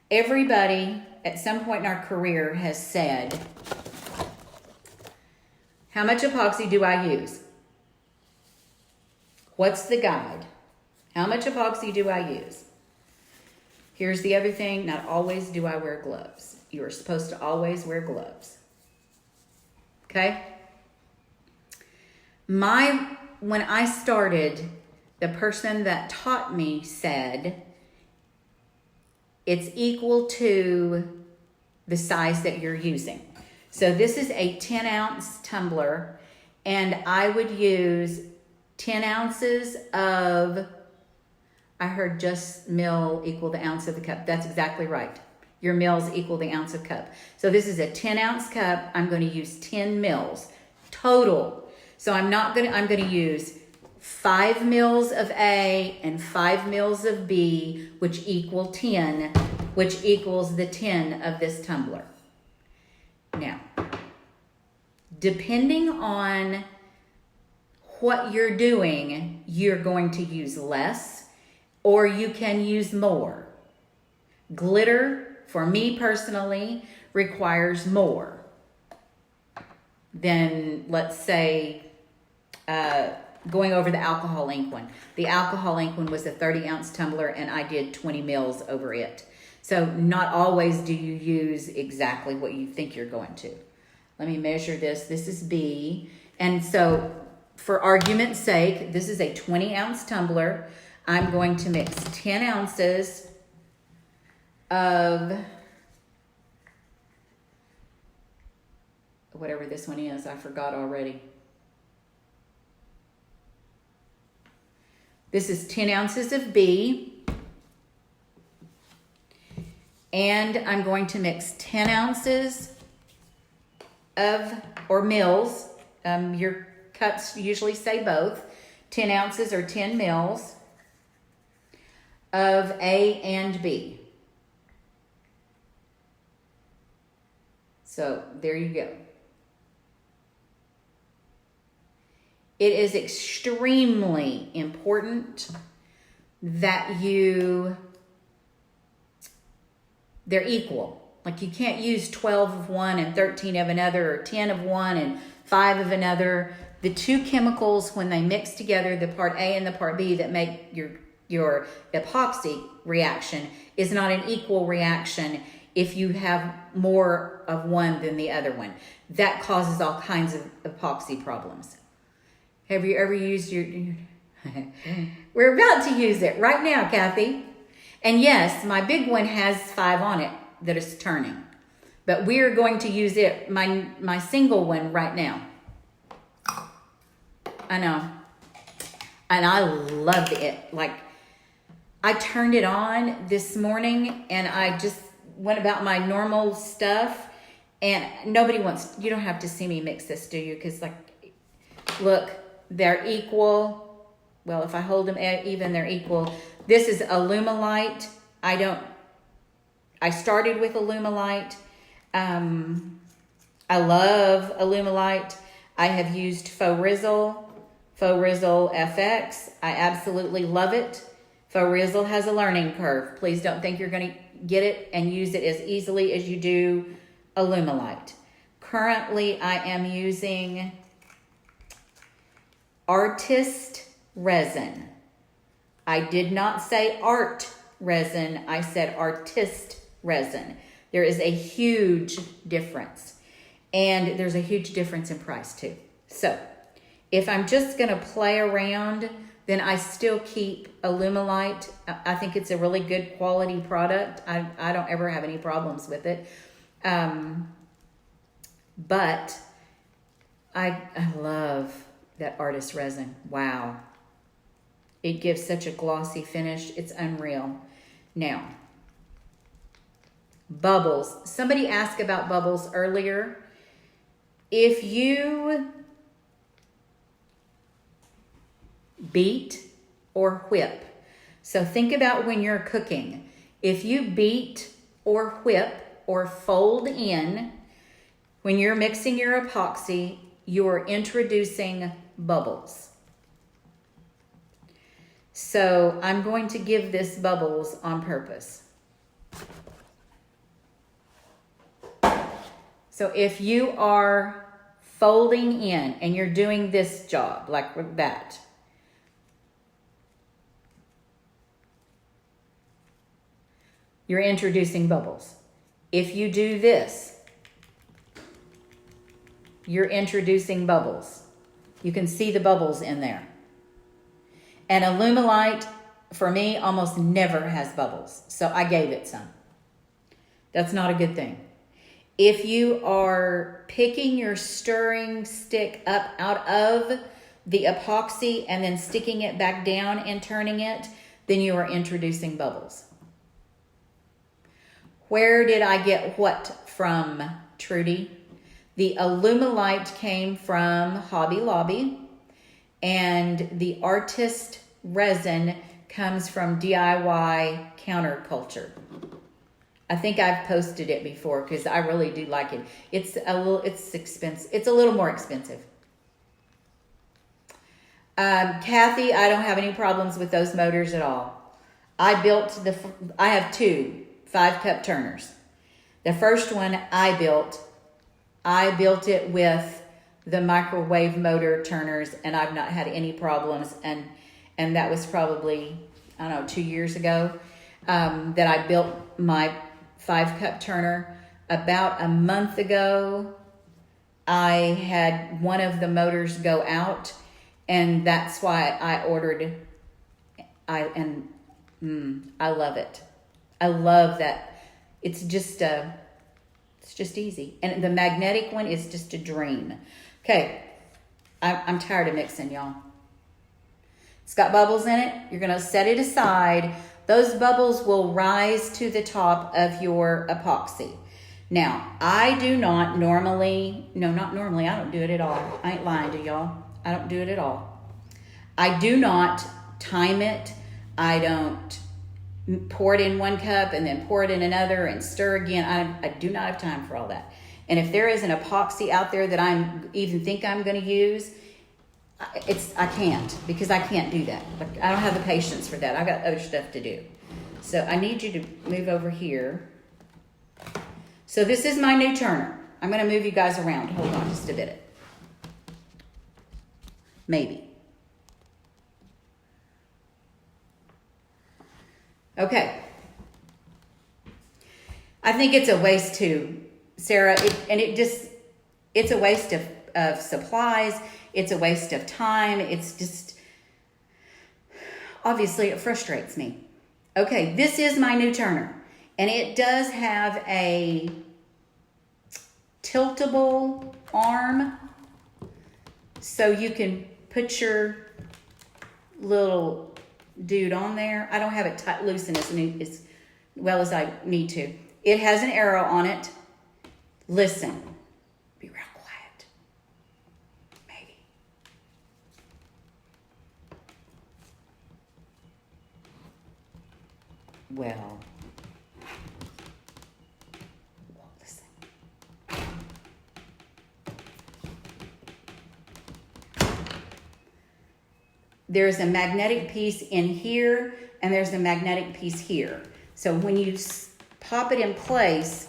Everybody at some point in our career has said, how much epoxy do I use? What's the guide? How much epoxy do I use? Here's the other thing. Not always do I wear gloves. You are supposed to always wear gloves. Okay? When I started, the person that taught me said, it's equal to the size that you're using. So this is a 10-ounce tumbler, and I would use 10 ounces of, I heard just mil equal the ounce of the cup. That's exactly right. Your mils equal the ounce of cup. So this is a 10-ounce cup. I'm going to use 10 mils total. So I'm going to use 5 mils of A and 5 mils of B, which equal 10, which equals the 10 of this tumbler. Now, depending on what you're doing, you're going to use less, or you can use more. Glitter, for me personally, requires more than, let's say, going over the alcohol ink one. The alcohol ink one was a 30-ounce tumbler, and I did 20 mils over it. So not always do you use exactly what you think you're going to. Let me measure this. This is B. And so for argument's sake, this is a 20-ounce tumbler. I'm going to mix 10 ounces of whatever this one is. I forgot already. This is 10 ounces of B. And I'm going to mix 10 ounces of, or mils. Your cups usually say both. 10 ounces or 10 mils of A and B. So there you go. It is extremely important that they're equal. Like you can't use 12 of one and 13 of another, or 10 of one and 5 of another. The two chemicals, when they mix together, the part A and the part B that make your epoxy reaction, is not an equal reaction if you have more of one than the other one. That causes all kinds of epoxy problems. Have you ever used your... We're about to use it right now, Kathy. And yes, my big one has 5 on it that is turning. But we're going to use it, my single one right now. I know. And I loved it. Like, I turned it on this morning and I just went about my normal stuff. And you don't have to see me mix this, do you? Because, like, look, they're equal. Well, if I hold them even, they're equal. This is Alumilite. I started with Alumilite. I love Alumilite. I have used Faux Rizzle FX. I absolutely love it. Faux Rizzle has a learning curve. Please don't think you're going to get it and use it as easily as you do Alumilite. Currently, I am using Artist resin. I did not say art resin. I said artist resin. There is a huge difference. And there's a huge difference in price too. So if I'm just going to play around, then I still keep Alumilite. I think it's a really good quality product. I don't ever have any problems with it. But I love that artist resin. Wow. It gives such a glossy finish. It's unreal. Now, bubbles. Somebody asked about bubbles earlier. If you beat or whip, so think about when you're cooking. If you beat or whip or fold in, when you're mixing your epoxy, you're introducing bubbles. So I'm going to give this bubbles on purpose. So if you are folding in and you're doing this job like that, you're introducing bubbles. If you do this, you're introducing bubbles. You can see the bubbles in there. And Alumilite, for me, almost never has bubbles. So I gave it some. That's not a good thing. If you are picking your stirring stick up out of the epoxy and then sticking it back down and turning it, then you are introducing bubbles. Where did I get what from, Trudy? The Alumilite came from Hobby Lobby, and the artist resin comes from DIY Counterculture. I think I've posted it before because I really do like it. It's expensive. It's a little more expensive. Kathy, I don't have any problems with those motors at all. I have 2 5-cup turners. The first one I built it with the microwave motor turners, and I've not had any problems. And that was probably, 2 years ago that I built my 5-cup turner. About a month ago, I had one of the motors go out, and that's why I ordered. I love it. I love that. It's just easy. And the magnetic one is just a dream. Okay, I'm tired of mixing, y'all. It's got bubbles in it. You're going to set it aside. Those bubbles will rise to the top of your epoxy. Now, I do not normally, I don't do it at all. I ain't lying to y'all. I don't do it at all. I do not time it. I don't pour it in one cup and then pour it in another and stir again. I do not have time for all that. And if there is an epoxy out there that I'm even think I'm going to use, I can't, because I can't do that. Like, I don't have the patience for that. I've got other stuff to do. So I need you to move over here. So this is my new turner. I'm going to move you guys around. Hold on just a minute. Maybe. Okay. I think it's a waste too, Sarah. It's a waste of supplies. It's a waste of time. It's just, obviously it frustrates me. Okay, this is my new turner. And it does have a tiltable arm. So you can put your little dude on there. I don't have it loosened as well as I need to. It has an arrow on it. Listen. Be real quiet. Maybe. Well, listen. There's a magnetic piece in here, and there's a magnetic piece here. So when you pop it in place,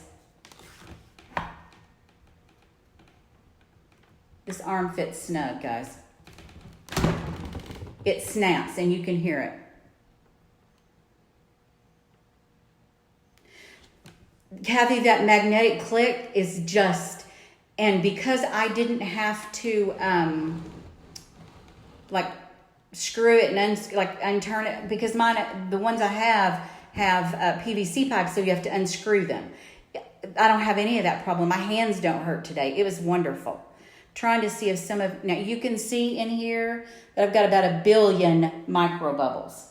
this arm fits snug, guys. It snaps, and you can hear it. Kathy, that magnetic click is just, and because I didn't have to, like, screw it and unturn it, because mine, the ones I have PVC pipes, so you have to unscrew them. I don't have any of that problem. My hands don't hurt today. It was wonderful. Trying to see if now you can see in here that I've got about 1 billion micro bubbles.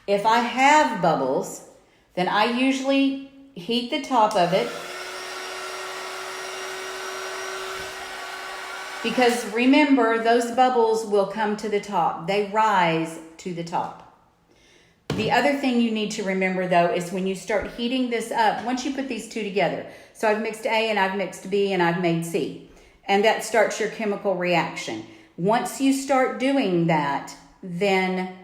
If I have bubbles, then I usually heat the top of it. Because remember, those bubbles will come to the top. They rise to the top. The other thing you need to remember, though, is when you start heating this up, once you put these two together. So I've mixed A and I've mixed B and I've made C. And that starts your chemical reaction. Once you start doing that, then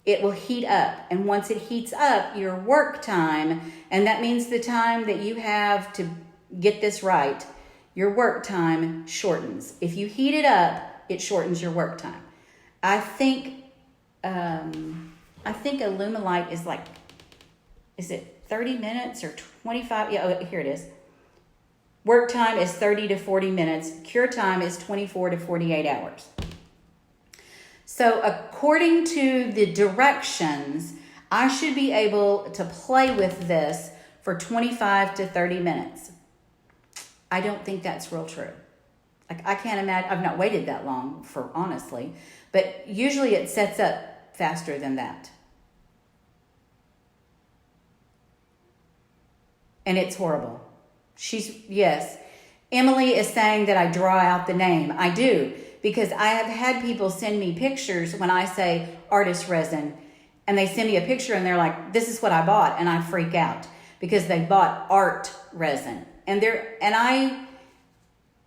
it will heat up. And once it heats up, your work time, and that means the time that you have to get this right, your work time shortens. If you heat it up, it shortens your work time. I think Alumilite is like, is it 30 minutes or 25? Yeah, here it is. Work time is 30 to 40 minutes. Cure time is 24 to 48 hours. So according to the directions, I should be able to play with this for 25 to 30 minutes. I don't think that's real true. Like, I can't imagine, I've not waited that long for, honestly, but usually it sets up faster than that. And it's horrible. Yes. Emily is saying that I draw out the name. I do, because I have had people send me pictures when I say artist resin, and they send me a picture and they're like, this is what I bought, and I freak out because they bought art resin.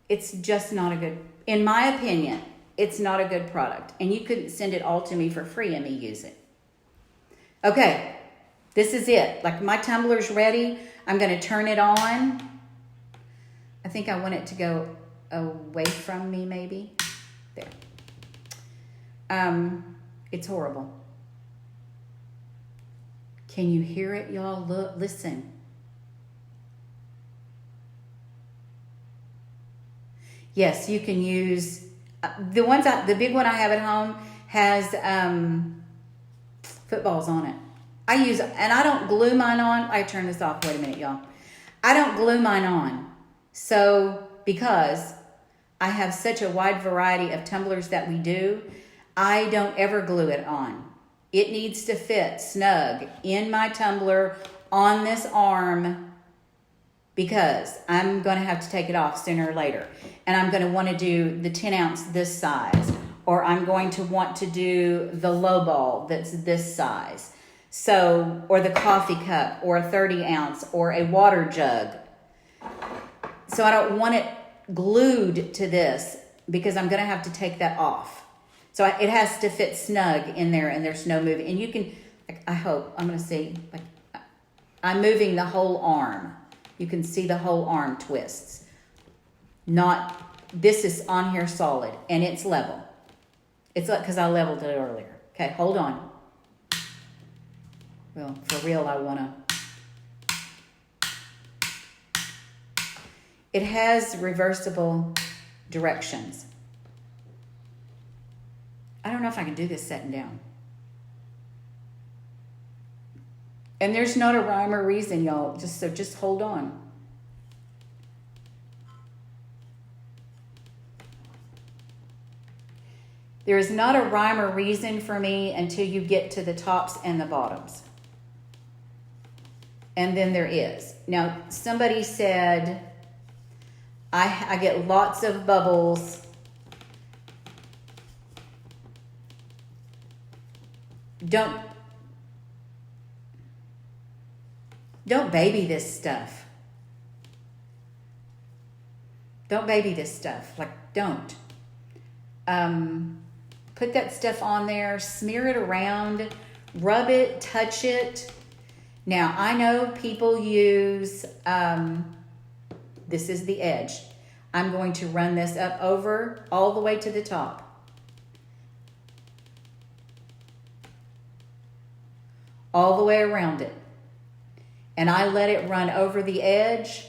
It's just not a good, in my opinion, it's not a good product. And you couldn't send it all to me for free and me use it. Okay, this is it. Like, my tumbler's ready. I'm going to turn it on. I think I want it to go away from me, maybe. There. It's horrible. Can you hear it, y'all? Look, listen. Yes, you can use the big one I have at home has footballs on it. And I don't glue mine on. I turn this off. Wait a minute, y'all. I don't glue mine on. So, because I have such a wide variety of tumblers that we do, I don't ever glue it on. It needs to fit snug in my tumbler on this arm, because I'm going to have to take it off sooner or later. And I'm going to want to do the 10 ounce this size, or I'm going to want to do the low ball that's this size. So, or the coffee cup, or a 30 ounce, or a water jug. So I don't want it glued to this because I'm going to have to take that off. So it has to fit snug in there and there's no moving. And you can, I hope, I'm going to see, like, I'm moving the whole arm. You can see the whole arm twists. This is on here solid and it's level. It's like, because I leveled it earlier. Okay, hold on. Well, for real, I want to. It has reversible directions. I don't know if I can do this sitting down. And there's not a rhyme or reason, y'all. Just hold on. There is not a rhyme or reason for me until you get to the tops and the bottoms. And then there is. Now, somebody said, I get lots of bubbles. Don't baby this stuff. Don't baby this stuff. Like, don't. Put that stuff on there. Smear it around. Rub it. Touch it. Now, I know people use, this is the edge. I'm going to run this up over all the way to the top. All the way around it. And I let it run over the edge.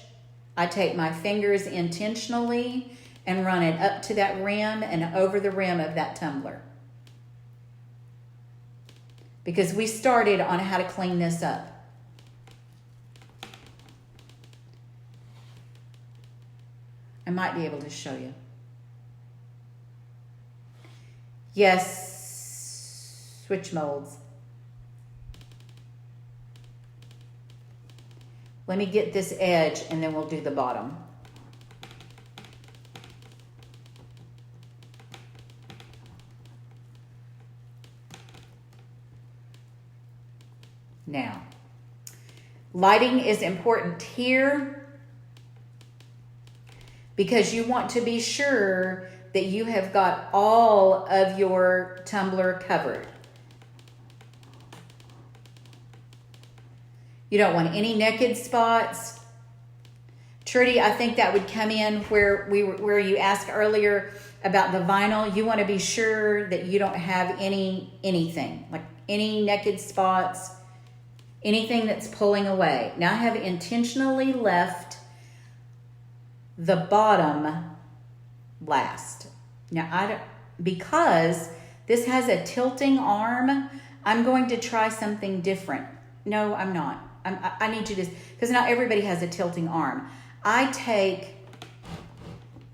I take my fingers intentionally and run it up to that rim and over the rim of that tumbler. Because we started on how to clean this up. I might be able to show you. Yes, switch molds. Let me get this edge and then we'll do the bottom. Now, lighting is important here because you want to be sure that you have got all of your tumbler covered. You don't want any naked spots. Trudy, I think that would come in where you asked earlier about the vinyl. You want to be sure that you don't have anything, like any naked spots, anything that's pulling away. Now I have intentionally left the bottom last. Now because this has a tilting arm, I'm going to try something different. No, I'm not. I need you to, because not everybody has a tilting arm. I take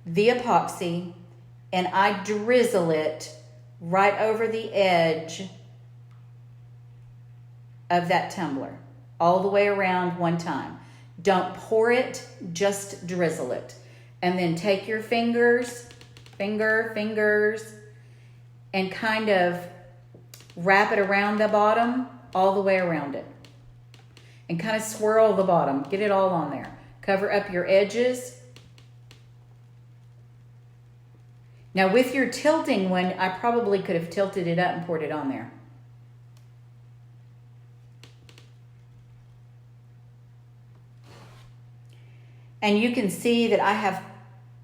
the epoxy and I drizzle it right over the edge of that tumbler, all the way around one time. Don't pour it, just drizzle it. And then take your fingers, and kind of wrap it around the bottom, all the way around it. And kind of swirl the bottom. Get it all on there. Cover up your edges. Now with your tilting one, I probably could have tilted it up and poured it on there. And you can see that I have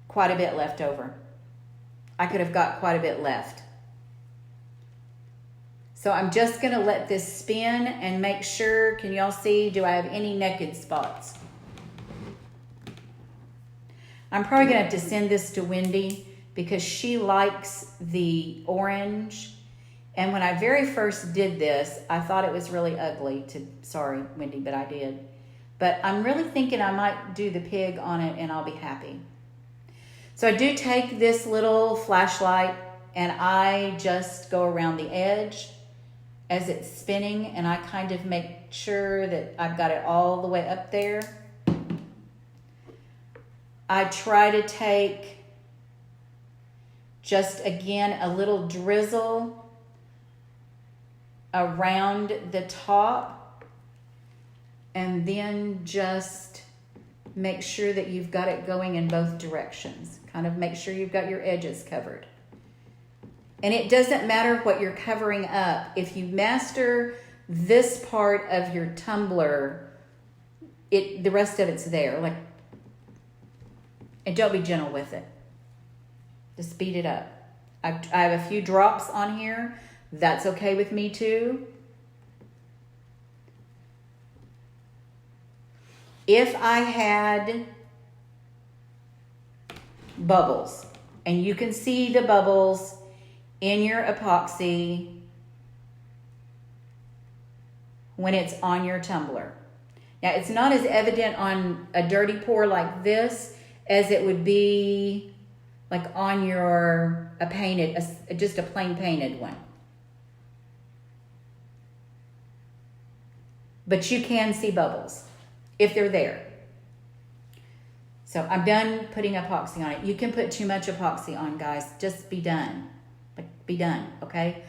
quite a bit left over. I could have got quite a bit left. So I'm just going to let this spin and make sure, can y'all see, do I have any naked spots? I'm probably going to have to send this to Wendy because she likes the orange. And when I very first did this, I thought it was really ugly. Sorry, Wendy, but I did. But I'm really thinking I might do the pig on it and I'll be happy. So I do take this little flashlight and I just go around the edge as it's spinning, and I kind of make sure that I've got it all the way up there. I try to take just again, a little drizzle around the top, and then just make sure that you've got it going in both directions. Kind of make sure you've got your edges covered. And it doesn't matter what you're covering up. If you master this part of your tumbler, the rest of it's there. Like, and don't be gentle with it. Just speed it up. I have a few drops on here. That's okay with me too. If I had bubbles, and you can see the bubbles in your epoxy when it's on your tumbler. Now, it's not as evident on a dirty pour like this as it would be like on your just a plain painted one. But you can see bubbles if they're there. So I'm done putting epoxy on it. You can put too much epoxy on, guys. Just be done. Like, be done, okay?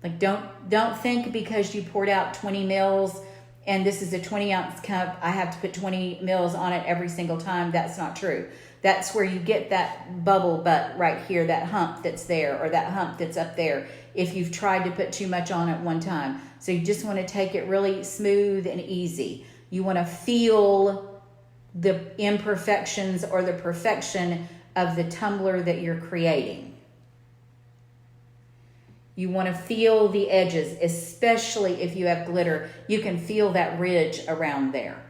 Like, don't think because you poured out 20 mils and this is a 20-ounce cup, I have to put 20 mils on it every single time. That's not true. That's where you get that bubble butt right here, that hump that's there, or that hump that's up there, if you've tried to put too much on at one time. So you just want to take it really smooth and easy. You want to feel the imperfections or the perfection of the tumbler that you're creating. You want to feel the edges, especially if you have glitter. You can feel that ridge around there.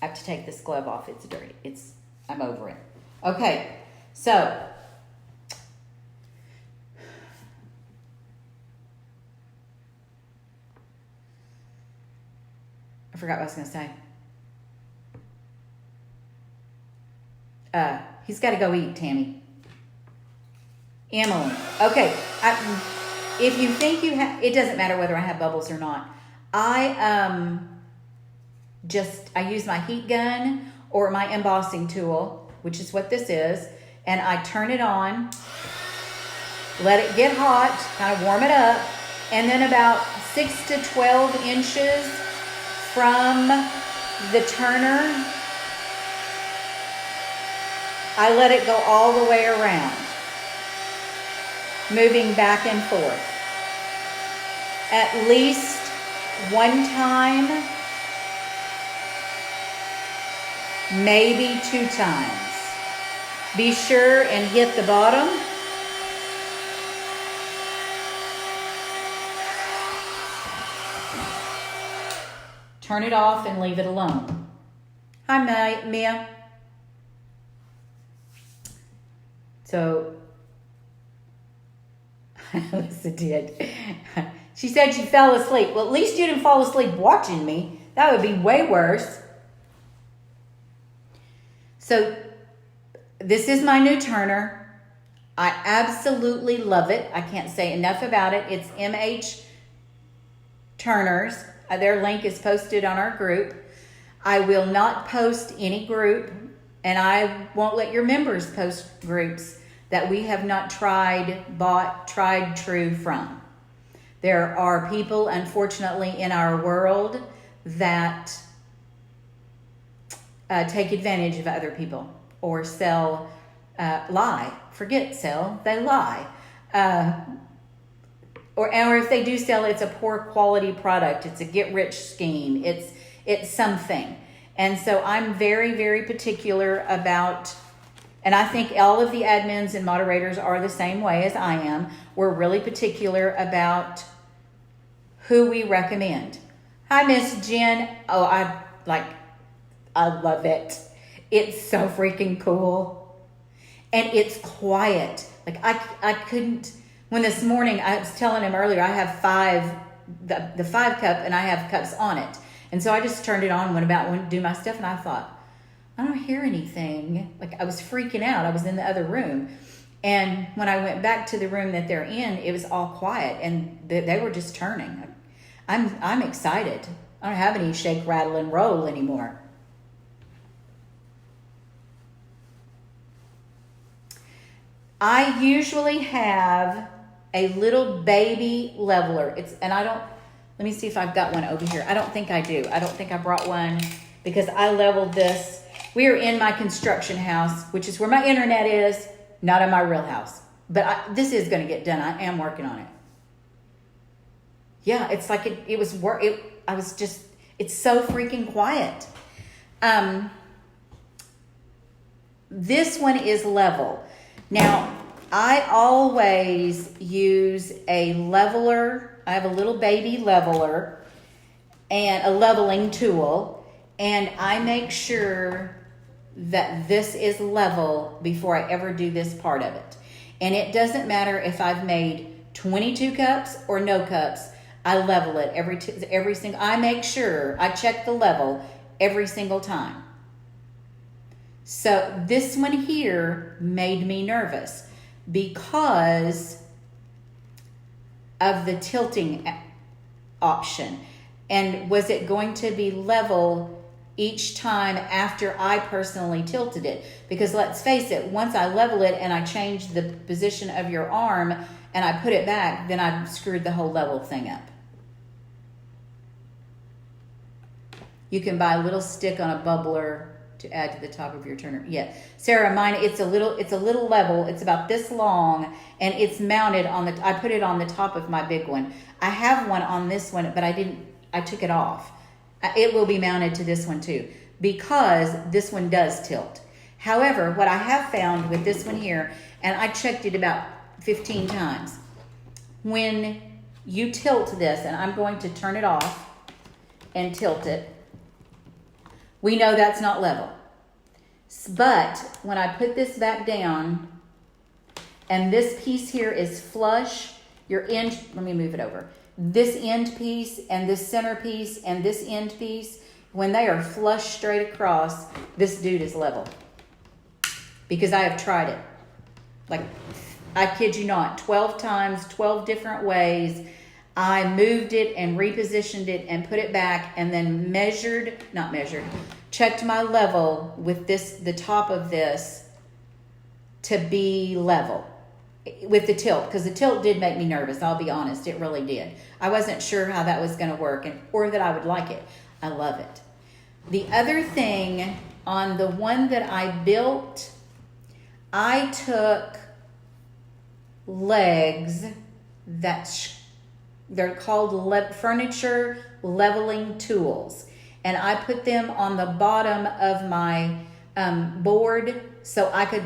I have to take this glove off. It's dirty. I'm over it. Okay, so I forgot what I was going to say. He's got to go eat, Tammy. Emily. Okay. If you think you have, it doesn't matter whether I have bubbles or not. I use my heat gun or my embossing tool, which is what this is, and I turn it on, let it get hot, kind of warm it up, and then about 6 to 12 inches from the turner, I let it go all the way around, moving back and forth. At least one time, maybe 2 times. Be sure and hit the bottom. Turn it off and leave it alone. Hi, Mia. So, Alyssa did. She said she fell asleep. Well, at least you didn't fall asleep watching me. That would be way worse. So, this is my new turner. I absolutely love it. I can't say enough about it. It's MH Turners. Their link is posted on our group. I will not post any group, and I won't let your members post groups that we have not tried true from. There are people, unfortunately, in our world that take advantage of other people or lie. Forget sell, they lie. Or if they do sell, it's a poor quality product. It's a get-rich scheme. It's something. And so I'm very, very particular about, and I think all of the admins and moderators are the same way as I am. We're really particular about who we recommend. Hi, Miss Jen. Oh, I love it. It's so freaking cool. And it's quiet. Like I couldn't, when this morning, I was telling him earlier, I have the 5 cup and I have cups on it. And so I just turned it on, went to do my stuff, and I thought, I don't hear anything. Like, I was freaking out. I was in the other room. And when I went back to the room that they're in, it was all quiet, and they were just turning. I'm excited. I don't have any shake, rattle, and roll anymore. I usually have a little baby leveler. Let me see if I've got one over here. I don't think I do. I don't think I brought one because I leveled this. We are in my construction house, which is where my internet is, not in my real house. But this is going to get done. I am working on it. Yeah, it's like it was work. It's so freaking quiet. This one is level. Now, I always use a leveler. I have a little baby leveler and a leveling tool, and I make sure that this is level before I ever do this part of it. And it doesn't matter if I've made 22 cups or no cups. I level it every single. I make sure I check the level every single time. So this one here made me nervous because of the tilting option. And was it going to be level each time after I personally tilted it? Because let's face it, once I level it and I change the position of your arm and I put it back, then I've screwed the whole level thing up. You can buy a little stick on a bubbler to add to the top of your turner. Yeah, Sarah, mine it's a little level. It's about this long, and it's mounted on the. I put it on the top of my big one. I have one on this one, but I didn't. I took it off. It will be mounted to this one too because this one does tilt. However, what I have found with this one here, and I checked it about 15 times, when you tilt this, and I'm going to turn it off and tilt it. We know that's not level. But when I put this back down and this piece here is flush, your end, let me move it over. This end piece and this center piece and this end piece, when they are flush straight across, this dude is level. Because I have tried it. Like, I kid you not, 12 times, 12 different ways. I moved it and repositioned it and put it back and then checked my level with the top of this to be level with the tilt, because the tilt did make me nervous. I'll be honest, it really did. I wasn't sure how that was going to work or that I would like it. I love it. The other thing on the one that I built, I took legs they're called furniture leveling tools. And I put them on the bottom of my board so I could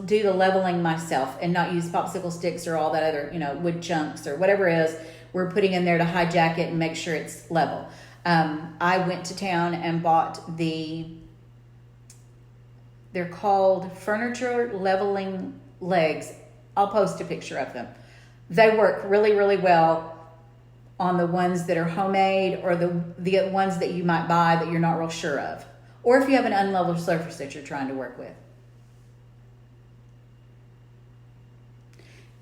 do the leveling myself and not use popsicle sticks or all that other, wood chunks or whatever it is we're putting in there to hijack it and make sure it's level. I went to town and bought they're called furniture leveling legs. I'll post a picture of them. They work really, really well on the ones that are homemade or the ones that you might buy that you're not real sure of. Or if you have an unlevel surface that you're trying to work with.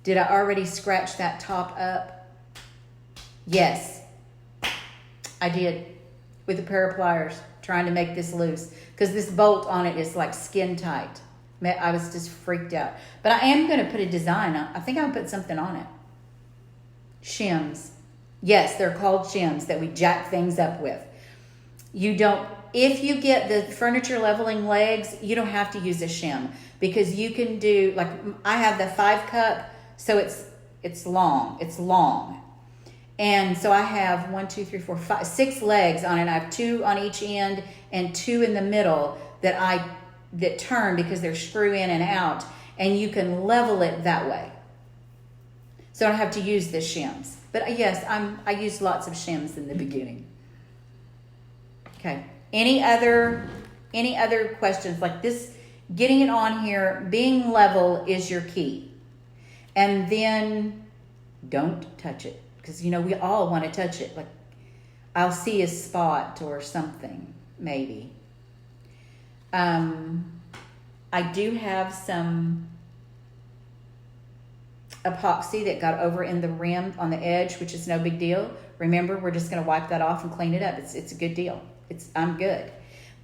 Did I already scratch that top up? Yes, I did. With a pair of pliers, trying to make this loose. Because this bolt on it is like skin tight. I was just freaked out. But I am going to put a design on. I think I'll put something on it. Shims. Yes, they're called shims that we jack things up with. If you get the furniture leveling legs, you don't have to use a shim because you can do, like I have the 5 cup, so it's long. And so I have 1, 2, 3, 4, 5, 6 legs on it. I have 2 on each end and 2 in the middle that turn because they're screw in and out, and you can level it that way. So I don't have to use the shims. But yes, I used lots of shims in the beginning. Okay. Any other questions like this? Getting it on here, being level is your key. And then don't touch it. Because, we all want to touch it. Like, I'll see a spot or something, maybe. I do have some epoxy that got over in the rim on the edge, which is no big deal. Remember, we're just going to wipe that off and clean it up. It's a good deal. I'm good.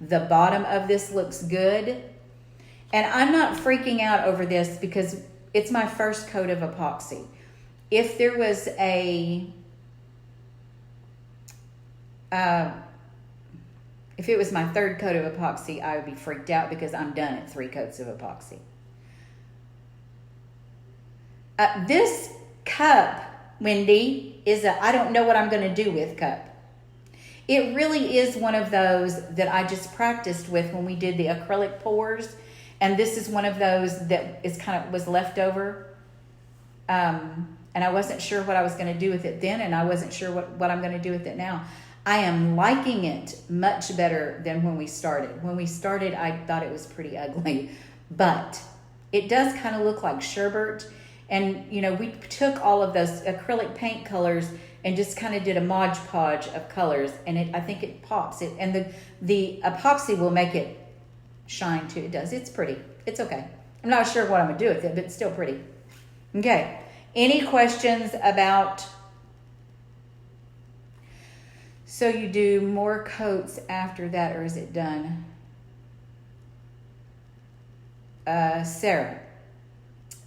The bottom of this looks good. And I'm not freaking out over this because it's my first coat of epoxy. If there was if it was my third coat of epoxy, I would be freaked out because I'm done at 3 coats of epoxy. This cup, Wendy, is I don't know what I'm going to do with cup. It really is one of those that I just practiced with when we did the acrylic pours. And this is one of those that was left over. And I wasn't sure what I was going to do with it then, and I wasn't sure what I'm going to do with it now. I am liking it much better than when we started. When we started, I thought it was pretty ugly, but it does kind of look like sherbet. And, you know, we took all of those acrylic paint colors and just kind of did a Mod Podge of colors, and I think it pops. And the epoxy will make it shine too. It does. It's pretty. It's okay. I'm not sure what I'm going to do with it, but it's still pretty. Okay. Any questions about... So you do more coats after that, or is it done? Sarah,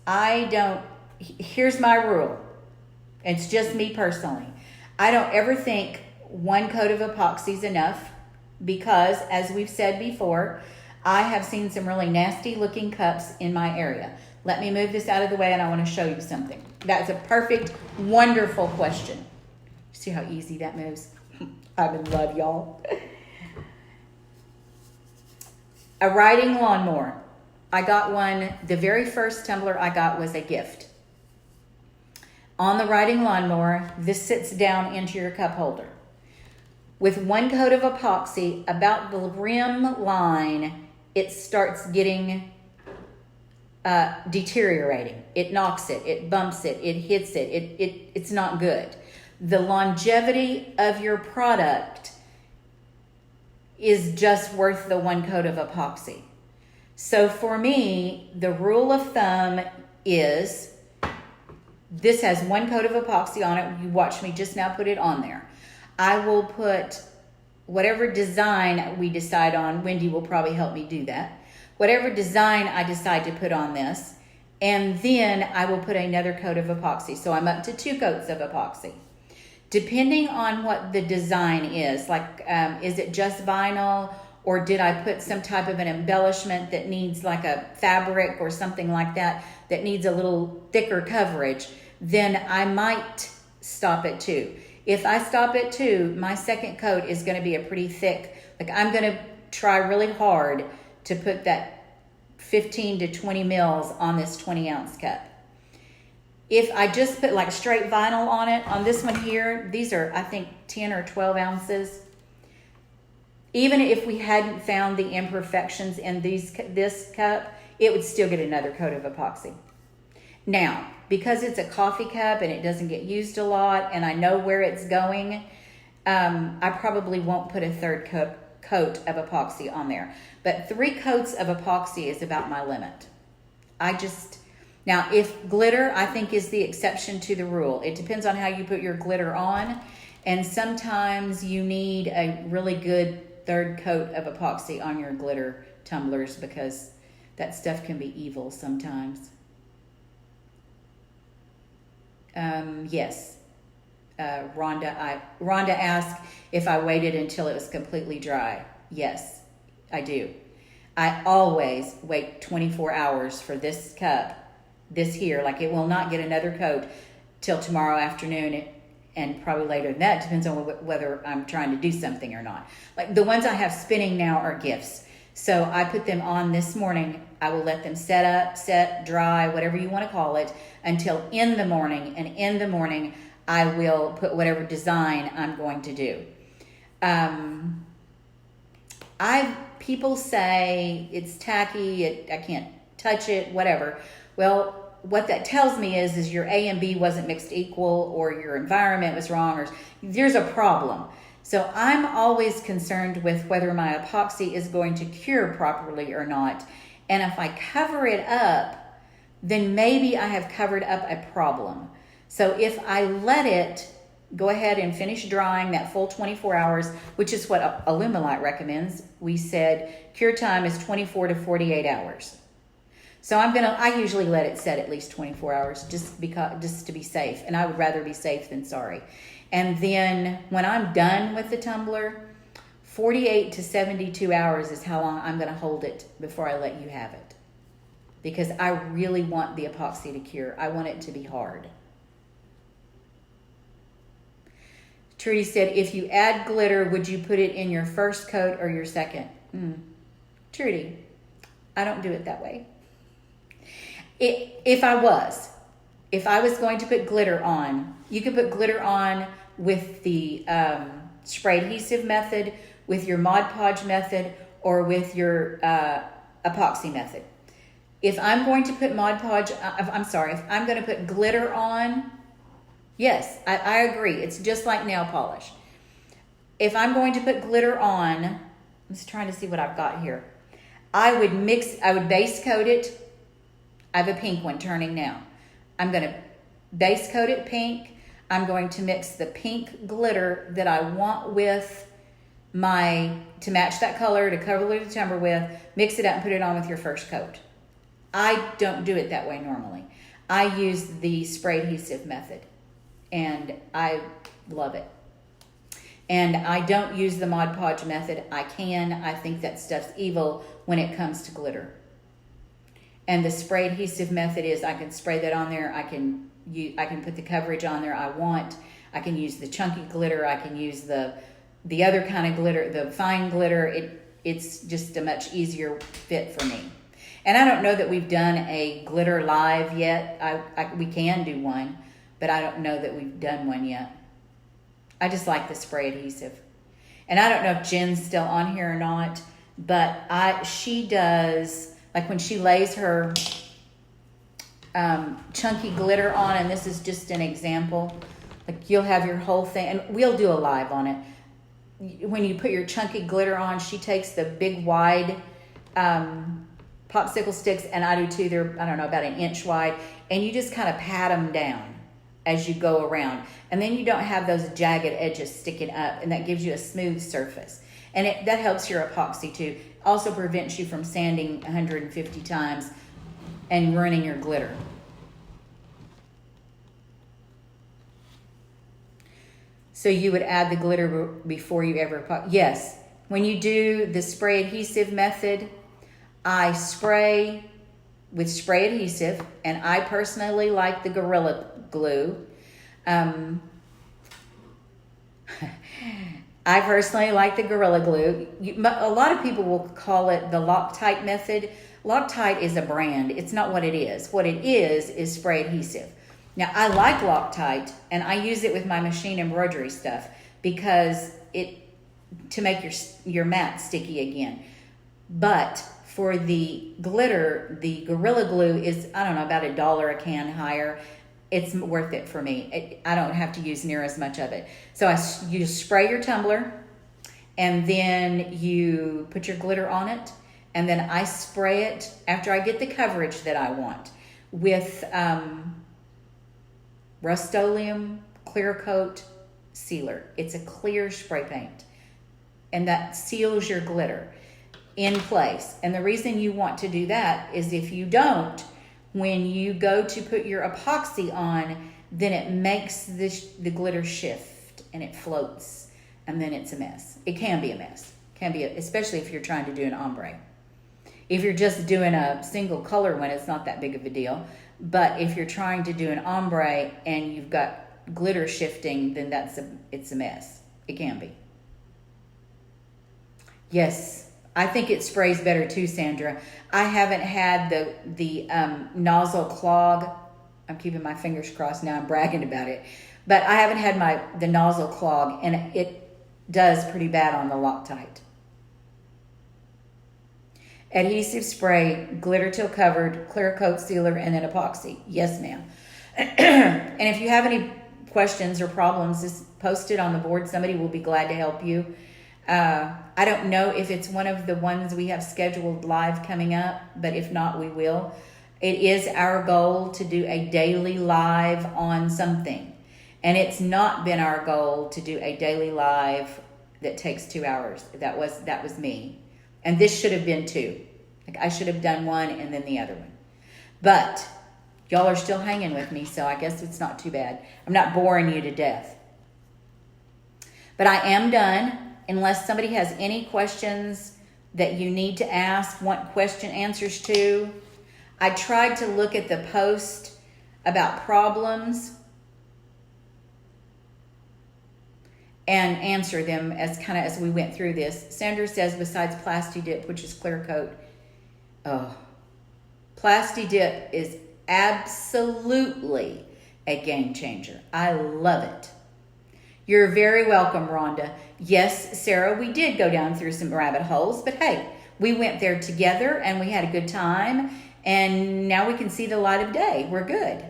I don't... Here's my rule. It's just me personally. I don't ever think 1 coat of epoxy is enough because, as we've said before, I have seen some really nasty looking cups in my area. Let me move this out of the way and I want to show you something. That's a perfect, wonderful question. See how easy that moves? I'm in love, y'all. A riding lawnmower. I got one, the very first tumbler I got was a gift. On the riding lawnmower, this sits down into your cup holder. With 1 coat of epoxy, about the rim line, it starts getting deteriorating. It knocks it, it bumps it, it hits it. It's not good. The longevity of your product is just worth the 1 coat of epoxy. So for me, the rule of thumb is this has 1 coat of epoxy on it. You watched me just now put it on there. I will put whatever design we decide on. Wendy will probably help me do that. Whatever design I decide to put on this, and then I will put another coat of epoxy. So I'm up to 2 coats of epoxy. Depending on what the design is, like is it just vinyl, or did I put some type of an embellishment that needs like a fabric or something like that needs a little thicker coverage, then I might stop at 2. If I stop at 2, my second coat is going to be a pretty thick, like I'm going to try really hard to put that 15 to 20 mils on this 20-ounce cup. If I just put like straight vinyl on it, on this one here, these are, I think, 10 or 12 ounces. Even if we hadn't found the imperfections in this cup, it would still get another coat of epoxy. Now, because it's a coffee cup and it doesn't get used a lot, and I know where it's going, I probably won't put a third coat of epoxy on there. But 3 coats of epoxy is about my limit. Now, if glitter, I think, is the exception to the rule. It depends on how you put your glitter on, and sometimes you need a really good third coat of epoxy on your glitter tumblers because that stuff can be evil sometimes. Yes. Rhonda asked if I waited until it was completely dry. Yes, I do. I always wait 24 hours for this cup, this here. Like, it will not get another coat till tomorrow afternoon, and probably later than that. Depends on whether I'm trying to do something or not. Like the ones I have spinning now are gifts. So I put them on this morning. I will let them set, dry, whatever you want to call it, until in the morning. And in the morning, I will put whatever design I'm going to do. People say it's tacky, I can't touch it, whatever. Well, what that tells me is your A and B wasn't mixed equal, or your environment was wrong, or there's a problem. So I'm always concerned with whether my epoxy is going to cure properly or not. And if I cover it up, then maybe I have covered up a problem. So if I let it go ahead and finish drying that full 24 hours, which is what Alumilite recommends, we said cure time is 24 to 48 hours. So I usually let it set at least 24 hours just to be safe. And I would rather be safe than sorry. And then when I'm done with the tumbler, 48 to 72 hours is how long I'm going to hold it before I let you have it. Because I really want the epoxy to cure. I want it to be hard. Trudy said, if you add glitter, would you put it in your first coat or your second? Trudy, I don't do it that way. If I was going to put glitter on, you could put glitter on with the spray adhesive method, with your Mod Podge method, or with your epoxy method. If I'm going to put if I'm going to put glitter on, yes, I agree. It's just like nail polish. If I'm going to put glitter on, I'm just trying to see what I've got here. I would base coat it. I have a pink one turning now. I'm going to base coat it pink. I'm going to mix the pink glitter that I want with to match that color, to cover the tumbler with, mix it up and put it on with your first coat. I don't do it that way normally. I use the spray adhesive method, and I love it. And I don't use the Mod Podge method. I think that stuff's evil when it comes to glitter. And the spray adhesive method is I can spray that on there. I can put the coverage on there I want. I can use the chunky glitter. I can use the other kind of glitter, the fine glitter. It's just a much easier fit for me. And I don't know that we've done a glitter live yet. We can do one, but I don't know that we've done one yet. I just like the spray adhesive. And I don't know if Jen's still on here or not, but she does, like when she lays her chunky glitter on, and this is just an example, like you'll have your whole thing, and we'll do a live on it. When you put your chunky glitter on, she takes the big wide popsicle sticks, and I do too. They're, I don't know, about an inch wide, and you just kind of pat them down as you go around, and then you don't have those jagged edges sticking up, and that gives you a smooth surface, and that helps your epoxy too. Also prevents you from sanding 150 times and ruining your glitter. So you would add the glitter before you ever, yes. When you do the spray adhesive method, I spray with spray adhesive, and I personally like the Gorilla Glue. I personally like the Gorilla Glue. A lot of people will call it the Loctite method. Loctite is a brand. It's not what it is. What it is spray adhesive. Now, I like Loctite, and I use it with my machine embroidery stuff because to make your mat sticky again. But for the glitter, the Gorilla Glue is, I don't know, about $1 a can higher. It's worth it for me. I don't have to use near as much of it. So you just spray your tumbler, and then you put your glitter on it, and then I spray it after I get the coverage that I want with Rust-Oleum Clear Coat Sealer. It's a clear spray paint, and that seals your glitter in place. And the reason you want to do that is if you don't, when you go to put your epoxy on, then it makes the glitter shift and it floats, and then it's a mess. It can be a mess. Especially if you're trying to do an ombre. If you're just doing a single color one, it's not that big of a deal. But if you're trying to do an ombre and you've got glitter shifting, then it's a mess. It can be. Yes, I think it sprays better too, Sandra. I haven't had the nozzle clog. I'm keeping my fingers crossed now. I'm bragging about it. But I haven't had the nozzle clog, and it does pretty bad on the Loctite. Adhesive spray, glitter till covered, clear coat sealer, and then epoxy. Yes, ma'am. And if you have any questions or problems, just post it on the board. Somebody will be glad to help you. I don't know if it's one of the ones we have scheduled live coming up, but if not, we will. It is our goal to do a daily live on something. And it's not been our goal to do a daily live that takes 2 hours. That was me. And this should have been 2. Like I should have done one and then the other one. But y'all are still hanging with me, so I guess it's not too bad. I'm not boring you to death. But I am done, unless somebody has any questions that you need to ask, want question answers to. I tried to look at the post about problems and answer them as we went through this. Sandra says, besides Plasti Dip, which is clear coat, Plasti Dip is absolutely a game changer. I love it. You're very welcome, Rhonda. Yes, Sarah, we did go down through some rabbit holes, but hey, we went there together and we had a good time, and now we can see the light of day. We're good.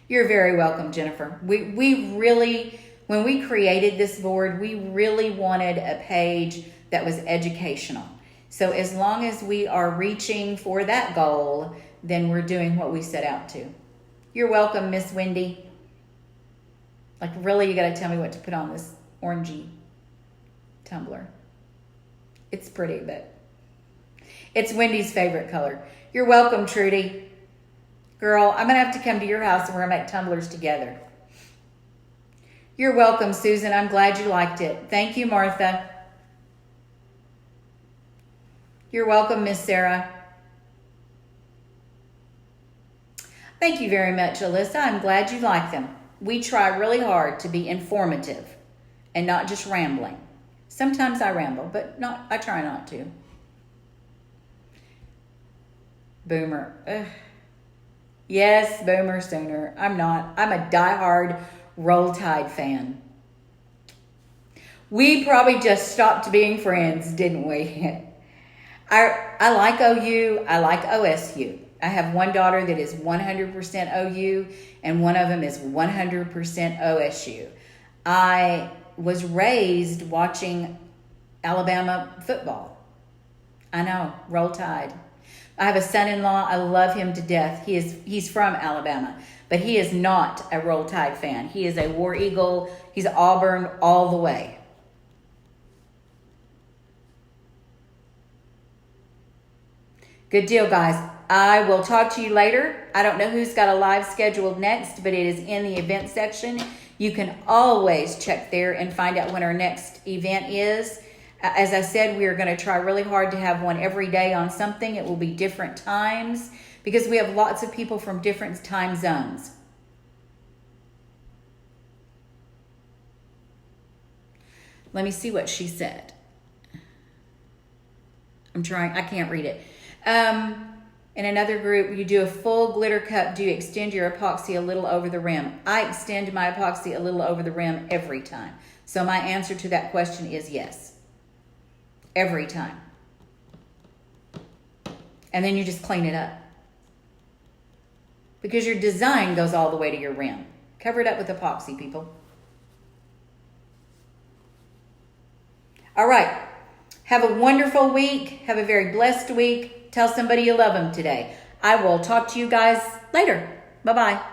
You're very welcome, Jennifer. We really, when we created this board, we really wanted a page that was educational. So as long as we are reaching for that goal, then we're doing what we set out to. You're welcome, Miss Wendy. Like, really, you got to tell me what to put on this orangey tumbler. It's pretty, but it's Wendy's favorite color. You're welcome, Trudy. Girl, I'm going to have to come to your house and we're going to make tumblers together. You're welcome, Susan. I'm glad you liked it. Thank you, Martha. You're welcome, Miss Sarah. Thank you very much, Alyssa. I'm glad you like them. We try really hard to be informative and not just rambling. Sometimes I ramble, but I try not to. Boomer. Ugh. Yes, Boomer Sooner. I'm not. I'm a diehard Roll Tide fan. We probably just stopped being friends, didn't we? I like OU. I like OSU. I have one daughter that is 100% OU, and one of them is 100% OSU. I was raised watching Alabama football. I know, Roll Tide. I have a son-in-law. I love him to death. He's from Alabama, but he is not a Roll Tide fan. He is a War Eagle. He's Auburn all the way. Good deal, guys. I will talk to you later. I don't know who's got a live scheduled next, but it is in the event section. You can always check there and find out when our next event is. As I said, we are going to try really hard to have one every day on something. It will be different times because we have lots of people from different time zones. Let me see what she said. I'm trying. I can't read it. In another group, you do a full glitter cup. Do you extend your epoxy a little over the rim? I extend my epoxy a little over the rim every time. So my answer to that question is yes. Every time. And then you just clean it up. Because your design goes all the way to your rim. Cover it up with epoxy, people. All right. Have a wonderful week. Have a very blessed week. Tell somebody you love them today. I will talk to you guys later. Bye-bye.